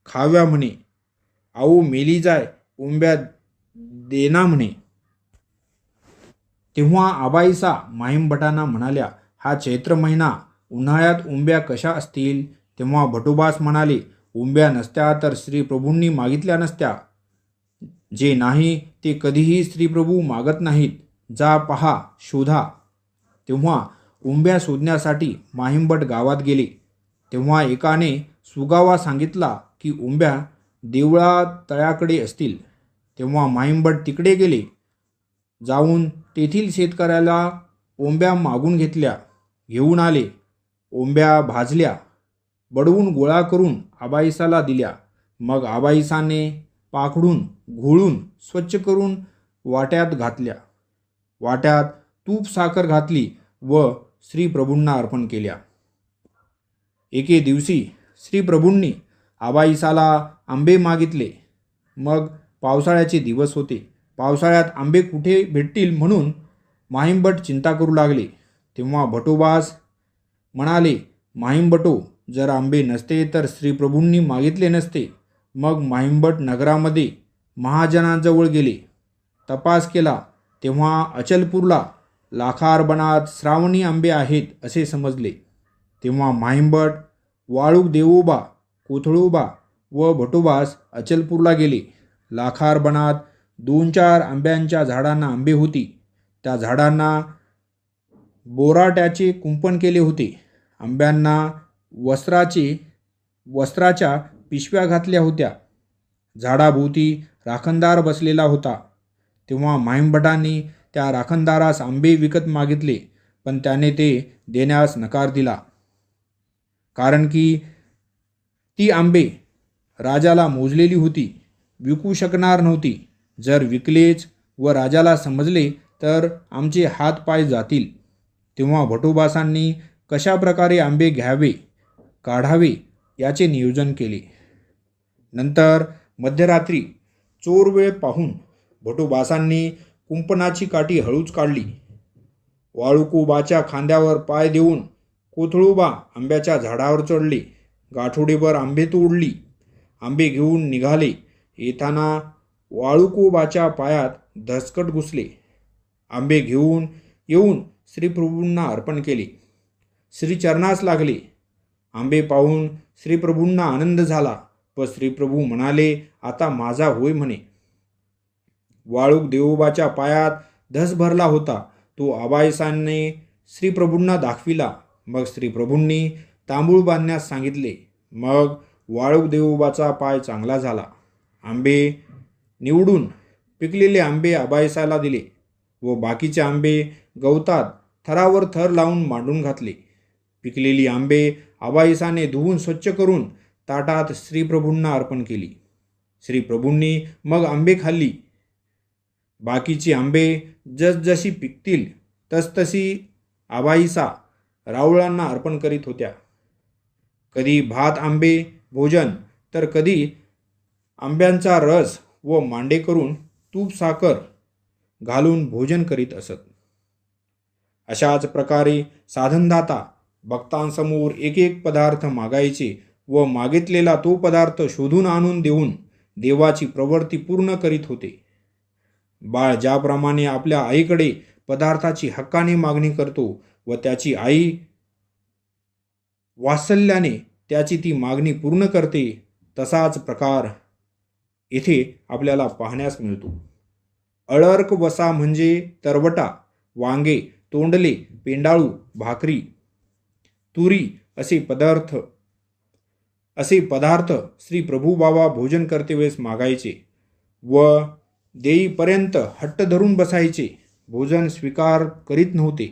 खाव्या म्हणे, आऊ मेली जाय ओंब्या देना म्हणे. तेव्हा आबाईसा माहिमभटांना म्हणाल्या, हा चैत्र महिना उन्हाळ्यात ओंब्या कशा असतील? तेव्हा भटोबास म्हणाले, ओंब्या नसत्या तर श्री प्रभूंनी मागितल्या नसत्या. जे नाही ते कधीही श्री प्रभू मागत नाहीत. जा पहा शोधा. तेव्हा ओंब्या शोधण्यासाठी माहिमभट गावात गेले. तेव्हा एकाने सुगावा सांगितला की ओंब्या देवळा तळ्याकडे असतील. तेव्हा माहिमभट तिकडे गेले. जाऊन तेथील शेतकऱ्याला ओंब्या मागून घेऊन आले. ओंब्या भाजल्या, बडवून गोळा करून आबाईसाला दिल्या. मग आबाईसाने पाखडून घोळून स्वच्छ करून वाट्यात घातल्या. वाट्यात तूप साखर घातली व श्री प्रभूंना अर्पण केल्या. एके दिवशी श्री प्रभूंनी आबाईसाला आंबे मागितले. मग पावसाळ्याचे दिवस होते. पावसाळ्यात आंबे कुठे भेटतील म्हणून माहिमभट चिंता करू लागले. तेव्हा भटोबास म्हणाले, माहिमभटो, जर आंबे नसते तर श्री प्रभूंनी मागितले नसते. मग माहिमभट नगरामध्ये महाजनांजवळ गेले. तपास केला तेव्हा अचलपूरला लाखारबनात श्रावणी आंबे आहेत असे समजले. तेव्हा माहिमभट वाळूक देवोबा, कोथळोबा व भटोबास अचलपूरला गेले. लाखारबनात 2-4 आंब्यांच्या झाडांना आंबे होती. त्या झाडांना बोराट्याचे कुंपण केले होते. आंब्यांना वस्त्राच्या पिशव्या घातल्या होत्या. झाडाभोवती राखणदार बसलेला होता. तेव्हा माहीमभटांनी त्या राखणदारास आंबे विकत मागितले, पण त्याने ते देण्यास नकार दिला. कारण की ती आंबे राजाला मोजलेली होती, विकू शकणार नव्हती. जर विकलेच व राजाला समजले तर आमचे हात पाय जातील. तेव्हा भटोबासांनी कशा प्रकारे आंबे घ्यावे काढावे याचे नियोजन केले. नंतर मध्यरात्री चोर वेळ पाहून भटोबासांनी कुंपणाची काठी हळूच काढली. वाळुकोबाच्या खांद्यावर पाय देऊन कोथळोबा आंब्याच्या झाडावर चढले. गाठोडेभर आंबे तोडली. आंबे घेऊन निघाले. येताना वाळुकोबाच्या पायात धसकट घुसले. आंबे घेऊन येऊन श्रीप्रभूंना अर्पण केले. श्रीचरणास लागले. आंबे पाहून श्रीप्रभूंना आनंद झाला, व श्रीप्रभू म्हणाले, आता माझा होय म्हणे. वाळूक देवोबाच्या पायात धस भरला होता तो आबाईसाने श्रीप्रभूंना दाखविला. मग श्रीप्रभूंनी तांबूळ बांधण्यास सांगितले. मग वाळूक देवोबाचा पाय चांगला झाला. आंबे निवडून पिकलेले आंबे आबाईसाला दिले व बाकीचे आंबे गवतात थरावर थर लावून मांडून घातले. पिकलेली आंबे आबाईसाने धुवून स्वच्छ करून ताटात श्रीप्रभूंना अर्पण केली. श्रीप्रभूंनी मग आंबे खाल्ली. बाकीची आंबे जसजशी पिकतील तसतशी आबाईसा राऊळांना अर्पण करीत होत्या. कधी भात आंबे भोजन तर कधी आंब्यांचा रस व मांडे करून तूप साखर घालून भोजन करीत असत. अशाच प्रकारे साधनदाता भक्तांसमोर एक एक पदार्थ मागायचे व मागितलेला तो पदार्थ शोधून आणून देऊन देवाची प्रवृत्ती पूर्ण करीत होते. बाळ ज्याप्रमाणे आपल्या आईकडे पदार्थाची हक्काने मागणी करतो व त्याची आई वात्सल्याने त्याची ती मागणी पूर्ण करते, तसाच प्रकार येथे आपल्याला पाहण्यास मिळतो. अळर्क वसा म्हणजे तरवटा, वांगे, तोंडले, पेंडाळू, भाकरी, तुरी असे पदार्थ श्री प्रभू बाबा भोजन करतेवेळेस मागायचे व देईपर्यंत हट्ट धरून बसायचे. भोजन स्वीकार करीत नव्हते.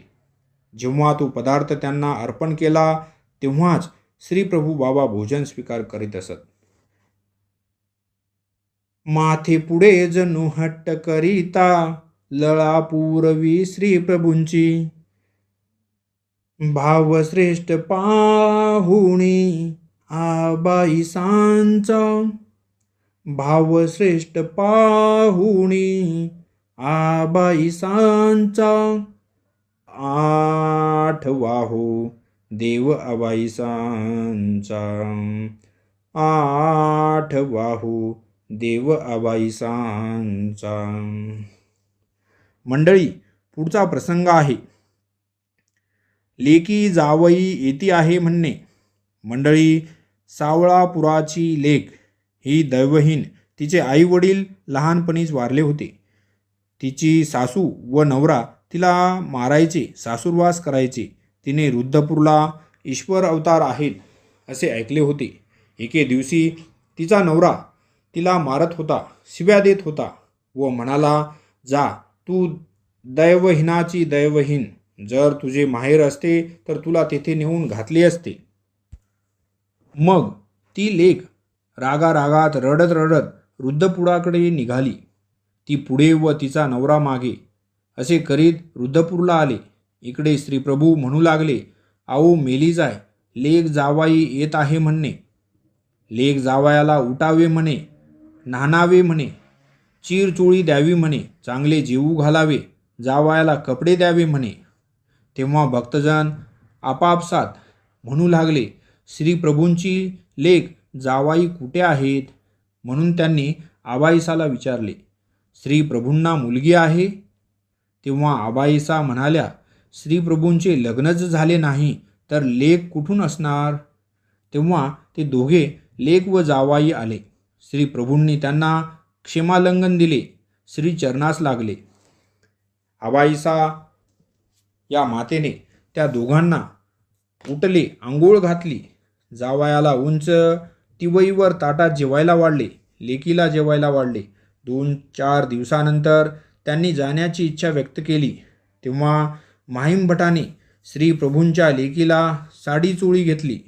जेव्हा तो पदार्थ त्यांना अर्पण केला तेव्हाच श्री प्रभू बाबा भोजन स्वीकार करीत असत. माथे पुढे जणू हट्ट करिता लळा पूरवी श्री प्रभूंची. भावश्रेष्ठ पाहुणी आबाईसांचा. भावश्रेष्ठ पाहुणी आबाईसांचा. आठवा हो देव आबाईसांचा. आठवा हो देव आबाईसांचा. मंडळी, पुढचा प्रसंग आहे लेकी जावई येती आहे म्हणणे. मंडळी, सावळापुराची लेक ही दैवहीन. तिचे आई वडील लहानपणीच वारले होते. तिची सासू व नवरा तिला मारायचे, सासूरवास करायचे. तिने रुद्धपूरला ईश्वर अवतार आहेत असे ऐकले होते. एके दिवशी तिचा नवरा तिला मारत होता, शिव्या देत होता व म्हणाला, जा तू दैवहीनाची दैवहीन. जर तुझे माहेर असते तर तुला तेथे नेऊन घातले असते. मग ती लेक रागारागात रडत रडत रुद्धपुराकडे निघाली. ती पुढे व तिचा नवरा मागे असे करीत रुद्धपूरला आले. इकडे श्रीप्रभू म्हणू लागले, आओ मेली जाय, लेक जावाई येत आहे म्हणणे. लेक जावयाला उठावे म्हणे, न्हाणावे म्हणे, चीरचोळी द्यावी म्हणे, चांगले जेवू घालावे, जावयाला कपडे द्यावे म्हणे. तेव्हा भक्तजन आपापसात म्हणू लागले, श्रीप्रभूंची लेक जावाई कुठे आहेत? म्हणून त्यांनी आबाईसाला विचारले, श्रीप्रभूंना मुलगी आहे? तेव्हा आबाईसा म्हणाल्या, श्रीप्रभूंचे लग्नच झाले नाही तर लेक कुठून असणार? तेव्हा ते दोघे लेक व जावाई आले. श्रीप्रभूंनी त्यांना क्षेमालिंगन दिले. श्रीचरणास लागले. आबाईसा या मातेने त्या दोघांना उठले, आंघोळ घातली. जावयाला उंच तिवईवर ताटात जेवायला वाढले. लेकीला जेवायला वाढले. 2-4 दिवसानंतर त्यांनी जाण्याची इच्छा व्यक्त केली. तेव्हा माहीमभटाने श्री प्रभूंच्या लेकीला साडी चोळी घेतली,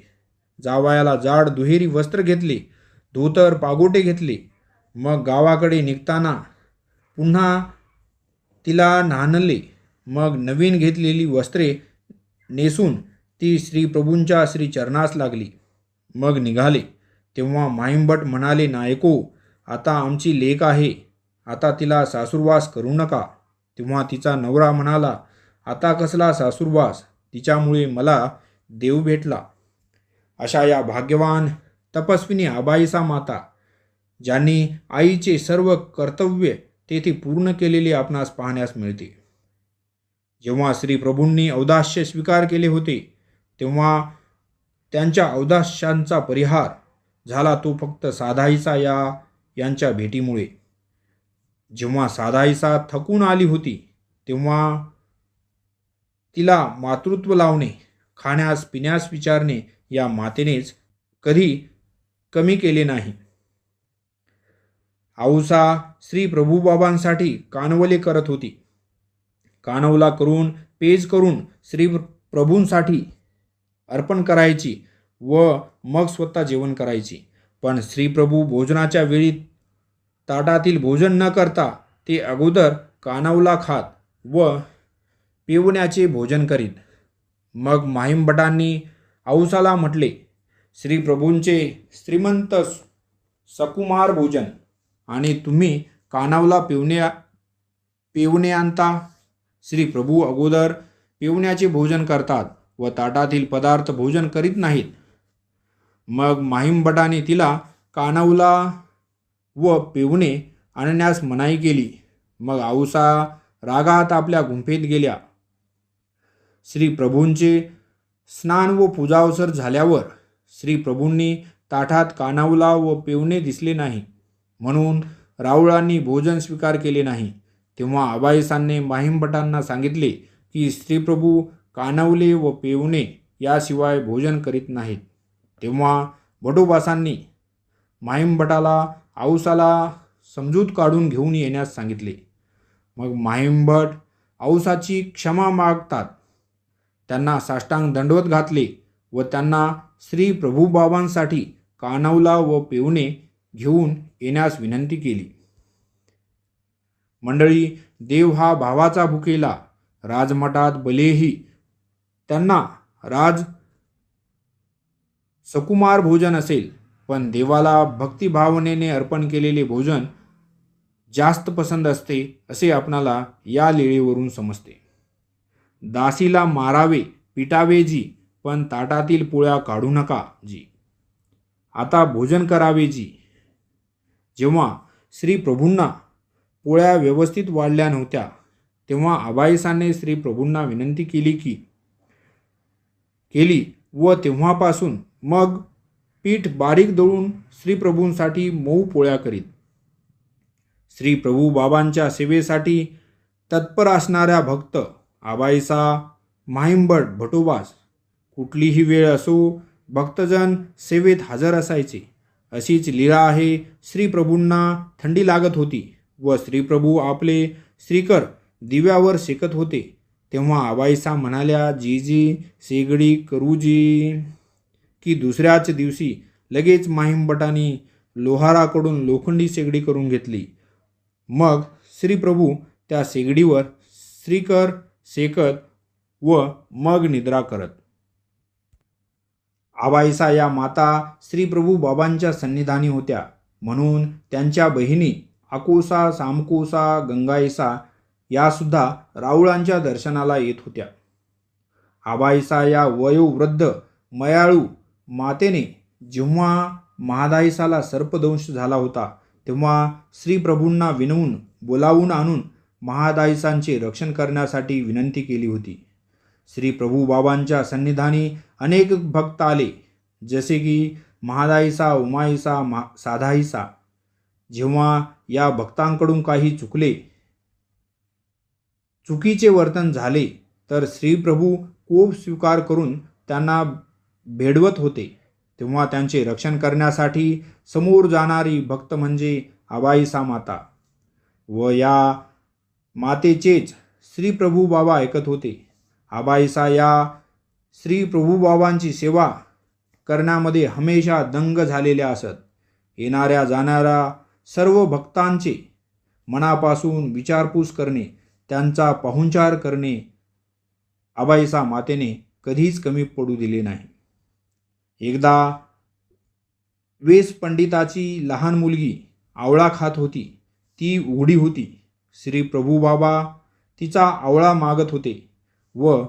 जावयाला जाड दुहेरी वस्त्र घेतले, धोतर पागोटे घेतले. मग गावाकडे निघताना पुन्हा तिला न्हाणले. मग नवीन घेतलेली वस्त्रे नेसून ती श्री प्रभूंच्या श्री चरणास लागली. मग निघाले. तेव्हा माहीमभट म्हणाले, नायको, आता आमची लेक आहे, आता तिला सासूरवास करू नका. तेव्हा तिचा नवरा म्हणाला, आता कसला सासूरवास, तिच्यामुळे मला देव भेटला. अशा या भाग्यवान तपस्विनी आबाईसा माता, ज्यांनी आईचे सर्व कर्तव्य तेथे पूर्ण केलेले आपणास पाहण्यास मिळते. जेव्हा श्री प्रभूंनी औदास्य स्वीकार केले होते, तेव्हा त्यांच्या औदास्यांचा परिहार झाला तो फक्त साधाईसा यांच्या भेटीमुळे. जेव्हा साधाईसा थकून आली होती, तेव्हा तिला मातृत्व लावणे, खाण्यास पिण्यास विचारणे या मातेनेच कधी कमी केले नाही. औसा श्री प्रभूबाबांसाठी कानवले करत होती. कानवला करून पेज करून श्री प्रभूंसाठी अर्पण करायची व मग स्वतः जेवण करायची. पण श्री प्रभू भोजनाच्या वेळी ताटातील भोजन न करता ते अगोदर कानवला खात व पेवण्याचे भोजन करीत. मग माहीमभटांनी औसाला म्हटले, श्री प्रभूंचे श्रीमंत सकुमार भोजन आणि तुम्ही कानवला पेवणे आणता. श्री प्रभू अगोदर पेवण्याचे भोजन करतात व ताटातील पदार्थ भोजन करीत नाहीत. मग माहीमभटाने तिला कानवला व पेवणे आणण्यास मनाई केली. मग औसा रागात आपल्या गुंफेत गेल्या. श्री प्रभूंचे स्नान व पूजावसर झाल्यावर श्री प्रभूंनी ताटात कानवला व पेवणे दिसले नाही, म्हणून राऊळांनी भोजन स्वीकार केले नाही. तेव्हा आबाईसांनी माहीमभटांना सांगितले की श्रीप्रभू कानवले व पेवणे याशिवाय भोजन करीत नाहीत. तेव्हा भटोबासांनी माहीमभटाला औसाला समजूत काढून घेऊन येण्यास सांगितले. मग माहीमभट औसाची क्षमा मागतात त्यांना साष्टांग दंडवत घातले व त्यांना श्री प्रभूबाबांसाठी कानवला व पेवणे घेऊन येण्यास विनंती केली. मंडळी, देव हा भावाचा भुकेला. राजमठात भलेही त्यांना राज सकुमार भोजन असेल, पण देवाला भक्तिभावनेने अर्पण केलेले भोजन जास्त पसंत असते असे आपणाला या लीळेवरून समजते. दासीला मारावे पिटावे जी, पण ताटातील पोळ्या काढू नका जी. आता भोजन करावे जी. जेव्हा श्री प्रभूंना पोळ्या व्यवस्थित वाढल्या नव्हत्या, तेव्हा आबाईसाने श्री प्रभूंना विनंती केली व तेव्हापासून मग पीठ बारीक दळून श्री प्रभूंसाठी मऊ पोळ्या करीत. श्री प्रभू बाबांच्या सेवेसाठी तत्पर असणाऱ्या भक्त आबाईसा, माहीमभट, भटोबास कुठलीही वेळ असो भक्तजन सेवेत हजर असायचे. अशीच लीळा आहे. श्री प्रभूंना थंडी लागत होती व श्री प्रभू आपले श्रीकर दिव्यावर शेकत होते. तेव्हा आबाईसा म्हणाल्या, जीजी शेगडी करूजी. की दुसऱ्याच दिवशी लगेच माहीमभटांनी लोहाराकडून लोखंडी शेगडी करून घेतली. मग श्री प्रभू त्या शेगडीवर श्रीकर शेकत व मग निद्रा करत. आबाईसा या माता श्री प्रभू बाबांच्या सन्निधानी होत्या, म्हणून त्यांच्या बहिणी अकोसा, सामकोसा, गंगाईसा यासुद्धा राऊळांच्या दर्शनाला येत होत्या. आबाईसा या वयोवृद्ध मयाळू मातेने जेव्हा महादाईसाला सर्पदंश झाला होता, तेव्हा श्री प्रभूंना विनवून बोलावून आणून महादाईसांचे रक्षण करण्यासाठी विनंती केली होती. श्री प्रभू बाबांच्या सन्निधानी अनेक भक्त आले, जसे की महादाईसा, उमाईसा, साधाईसा. जेव्हा या भक्तांकडून काही चुकीचे वर्तन झाले तर श्री प्रभू कोप स्वीकार करून त्यांना भेडवत होते. तेव्हा त्यांचे रक्षण करण्यासाठी समोर जाणारी भक्त म्हणजे आबाईसा माता व या मातेचेच श्री प्रभू बाबा ऐकत होते. आबाईसा या श्री प्रभू बाबांची सेवा करण्यामध्ये हमेशा दंग झालेल्या असत. येणाऱ्या जाणाऱ्या सर्व भक्तांचे मनापासून विचारपूस करणे, त्यांचा पाहुणचार करणे आबाईसा मातेने कधीच कमी पडू दिले नाही. एकदा वेस पंडिताची लहान मुलगी आवळा खात होती. ती उघडी होती. श्री प्रभू बाबा तिचा आवळा मागत होते व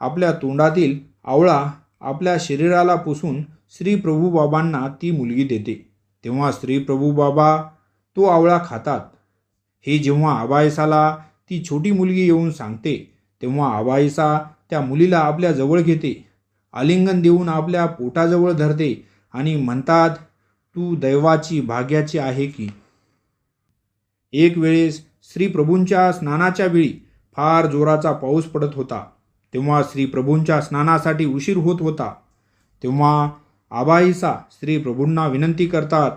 आपल्या तोंडातील आवळा आपल्या शरीराला पुसून श्री प्रभू बाबांना ती मुलगी देते. तेव्हा श्री प्रभू बाबा तो आवळा खातात. हे जेव्हा आबाईसाला ती छोटी मुलगी येऊन सांगते तेव्हा आबाईसा त्या मुलीला आपल्या जवळ घेते, आलिंगन देऊन आपल्या पोटाजवळ धरते आणि म्हणतात, तू दैवाची भाग्याची आहे की. एक वेळेस श्री प्रभूंच्या स्नानाच्या वेळी फार जोराचा पाऊस पडत होता. तेव्हा श्री प्रभूंच्या स्नानासाठी उशीर होत होता. तेव्हा आबाईसा श्री प्रभूंना विनंती करतात,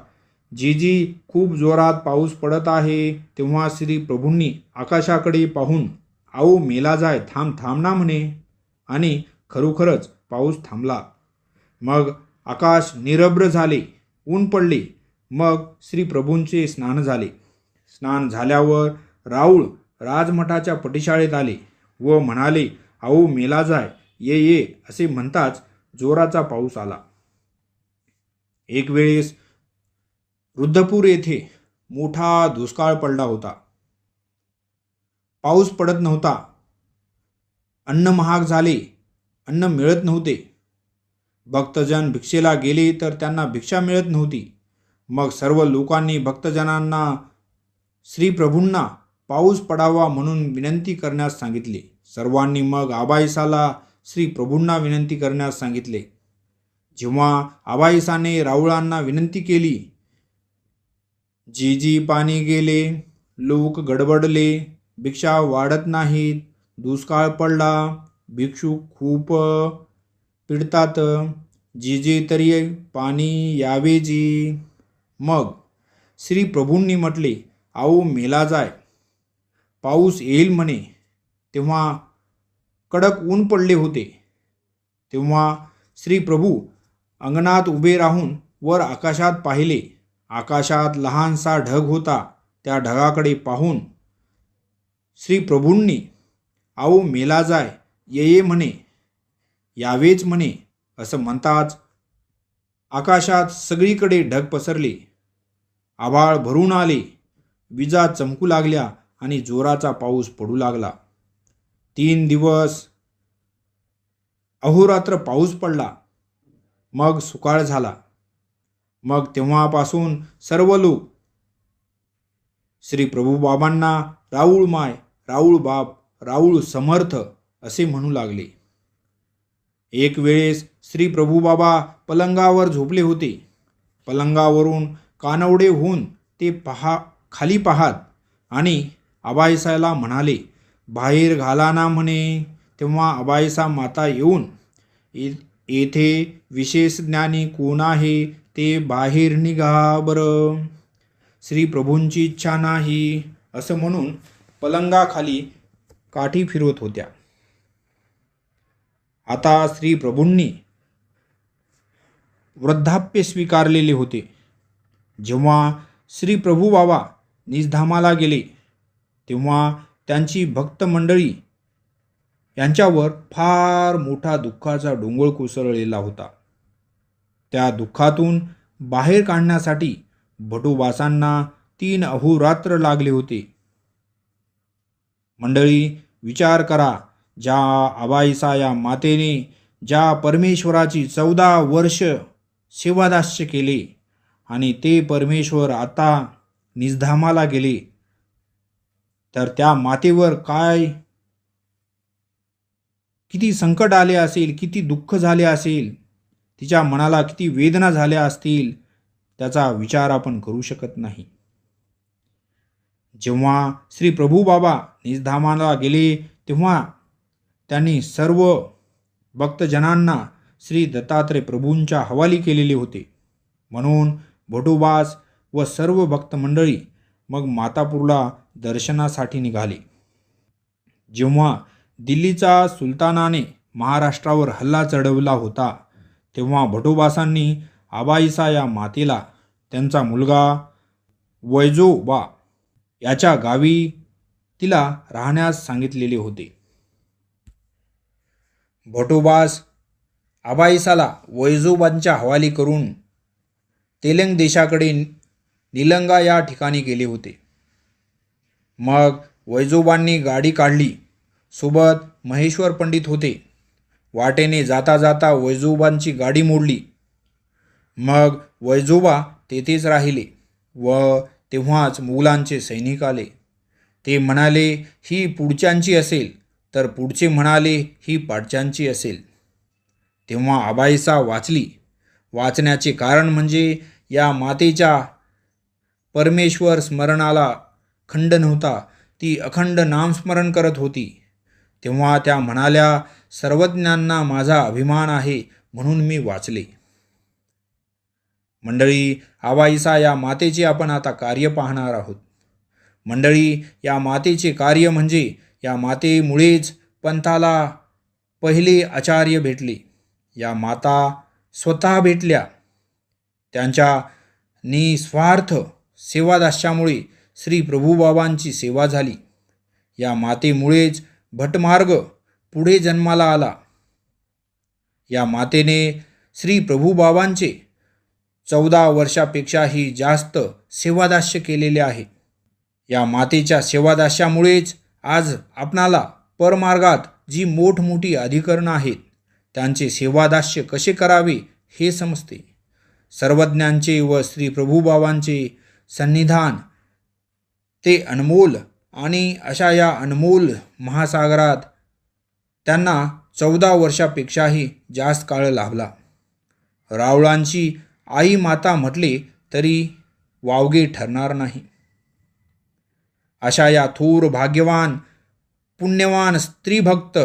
जीजी खूप जोरात पाऊस पडत आहे. तेव्हा श्री प्रभूंनी आकाशाकडे पाहून आओ मेला जाय थांब ना म्हणे आणि खरोखरच पाऊस थांबला. मग आकाश निरभ्र झाले, ऊन पडले. मग श्री प्रभूंचे स्नान झाले. स्नान झाल्यावर राऊळ राजमठाच्या पटिशाळेत आले व म्हणाले, आओ मेला जाय ये असे म्हणताच जोराचा पाऊस आला. एक वेळेस रुद्धपूर येथे मोठा दुष्काळ पडला होता. पाऊस पडत नव्हता. अन्न महाग झाले. अन्न मिळत नव्हते. भक्तजन भिक्षेला गेले तर त्यांना भिक्षा मिळत नव्हती. मग सर्व लोकांनी भक्तजनांना श्री प्रभूंना पाऊस पडावा म्हणून विनंती करण्यास सांगितले. सर्वांनी मग आबाईसाला श्री प्रभूंना विनंती करण्यास सांगितले. जेव्हा आबाईसाने राऊळांना विनंती केली, जीजी पाणी गेले, लोक गडबडले, भिक्षा वाढत नाहीत, दुष्काळ पडला, भिक्षुक खूप पिडतात, जीजी तरी पाणी यावे जी. मग श्री प्रभूंनी म्हटले, आओ मेला जाय, पाऊस येईल म्हणे. तेव्हा कडक ऊन पडले होते. तेव्हा श्री प्रभू अंगणात उभे राहून वर आकाशात पाहिले. आकाशात लहानसा ढग होता. त्या ढगाकडे पाहून श्री प्रभूंनी आओ मेला जाय ये म्हणे, यावेच म्हणे असं म्हणताच आकाशात सगळीकडे ढग पसरले. आभाळ भरून आले. विजा चमकू लागल्या आणि जोराचा पाऊस पडू लागला. 3 दिवस अहोरात्र पाऊस पडला. मग सुकाळ झाला. मग तेव्हापासून सर्व लोक श्री प्रभू बाबांना राऊळ माय, राऊळ बाप, राऊळ समर्थ असे म्हणू लागले. एक वेळेस श्री प्रभू बाबा पलंगावर झोपले होते. पलंगावरून कानवडे होऊन ते खाली पाहात आणि आबाईसाला म्हणाले, बाहेर घाला ना म्हणे. तेव्हा आबाईसा माता येऊन, येथे विशेष ज्ञानी कोण आहे ते बाहेर निघा बरं, श्री प्रभूंची इच्छा नाही असं म्हणून पलंगाखाली काठी फिरवत होत्या. आता श्री प्रभूंनी वृद्धाप्य स्वीकारलेले होते. जेव्हा श्री प्रभू बाबा निजधामाला गेले तेव्हा त्यांची भक्त मंडळी यांच्यावर फार मोठा दुःखाचा डोंगर कोसळलेला होता. त्या दुःखातून बाहेर काढण्यासाठी भटूबासांना 3 अहोरात्र लागले होते. मंडळी, विचार करा, ज्या आबाईसा या मातेने ज्या परमेश्वराची 14 वर्ष सेवादास्य केले आणि ते परमेश्वर आता निजधामाला गेले, तर त्या मातेवर किती संकट आले असेल, किती दुःख झाले असेल, तिच्या मनाला किती वेदना झाल्या असतील, त्याचा विचार आपण करू शकत नाही. जेव्हा श्री प्रभू बाबा निजधामाला गेले तेव्हा त्यांनी सर्व भक्तजनांना श्री दत्तात्रय प्रभूंच्या हवाली केलेले होते. म्हणून भटूबास व सर्व भक्त मंडळी मग मातापूरला दर्शनासाठी निघाले. जेव्हा दिल्लीचा सुलतानाने महाराष्ट्रावर हल्ला चढवला होता तेव्हा भटूबासांनी आबाईसा या मातेला त्यांचा मुलगा वैजोबा याच्या गावी तिला राहण्यास सांगितलेले होते. भटूबास आबाईसाला वैजोबांच्या हवाली करून तेलंग देशाकडे निलंगा या ठिकाणी गेले होते. मग वैजोबांनी गाडी काढली. सोबत महेश्वर पंडित होते. वाटेने जाता जाता वैजोबांची गाडी मोडली. मग वैजोबा तेथेच राहिले व तेव्हाच मुघलांचे सैनिक आले. ते म्हणाले ही पुढच्यांची असेल, तर पुढचे म्हणाले ही पाठच्यांची असेल. तेव्हा आबाईसा वाचली. वाचण्याचे कारण म्हणजे या मातेच्या परमेश्वर स्मरणाला खंड नव्हता. ती अखंड नामस्मरण करत होती. तेव्हा त्या म्हणाल्या, सर्वज्ञांना माझा अभिमान आहे म्हणून मी वाचले. मंडळी, आबाईसा या मातेचे आपण आता कार्य पाहणार आहोत. मंडळी, या मातेचे कार्य म्हणजे या मातेमुळेच पंथाला पहिले आचार्य भेटले. या माता स्वतः भेटल्या. त्यांच्या निस्वार्थ सेवादास्यामुळे श्री प्रभुबाबांची सेवा झाली. या मातेमुळेच भटमार्ग पुढे जन्माला आला. या मातेने श्री प्रभुबाबांचे 14 वर्षापेक्षाही जास्त सेवादास्य केलेले आहे. या मातेच्या सेवादास्यामुळेच आज आपणाला परमार्गात जी मोठमोठी अधिकरणं आहेत त्यांचे सेवादास्य कसे करावे हे समजते. सर्वज्ञांचे व श्री प्रभुबाबांचे सन्निधान ते अनमोल आणि अशा या अनमोल महासागरात त्यांना 14 वर्षापेक्षाही जास्त काळ लाभला. रावळांची आई माता म्हटले तरी वावगे ठरणार नाही. अशा या थोर भाग्यवान पुण्यवान स्त्रीभक्त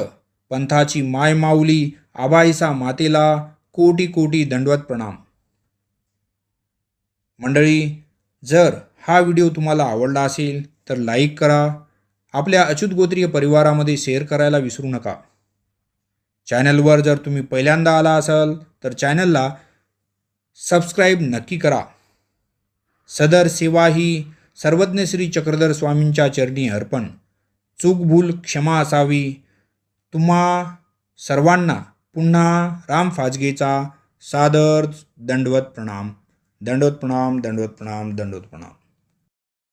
पंथाची मायमाऊली आबाईसा मातेला कोटी कोटी दंडवत प्रणाम. मंडळी, जर हा व्हिडिओ तुम्हाला आवडला असेल तर लाईक करा. आपल्या अच्युत गोत्रीय परिवारामध्ये शेअर करायला विसरू नका. चॅनलवर जर तुम्ही पहिल्यांदा आला असाल तर चॅनलला सबस्क्राईब नक्की करा. सदर सेवा ही सर्वज्ञ श्री चक्रधर स्वामींच्या चरणी अर्पण. चूकभूल क्षमा असावी. तुम्हा सर्वांना पुन्हा राम फाजगेचा सादर दंडवत प्रणाम. दंडवत प्रणाम. दंडवत प्रणाम. दंडवत प्रणाम.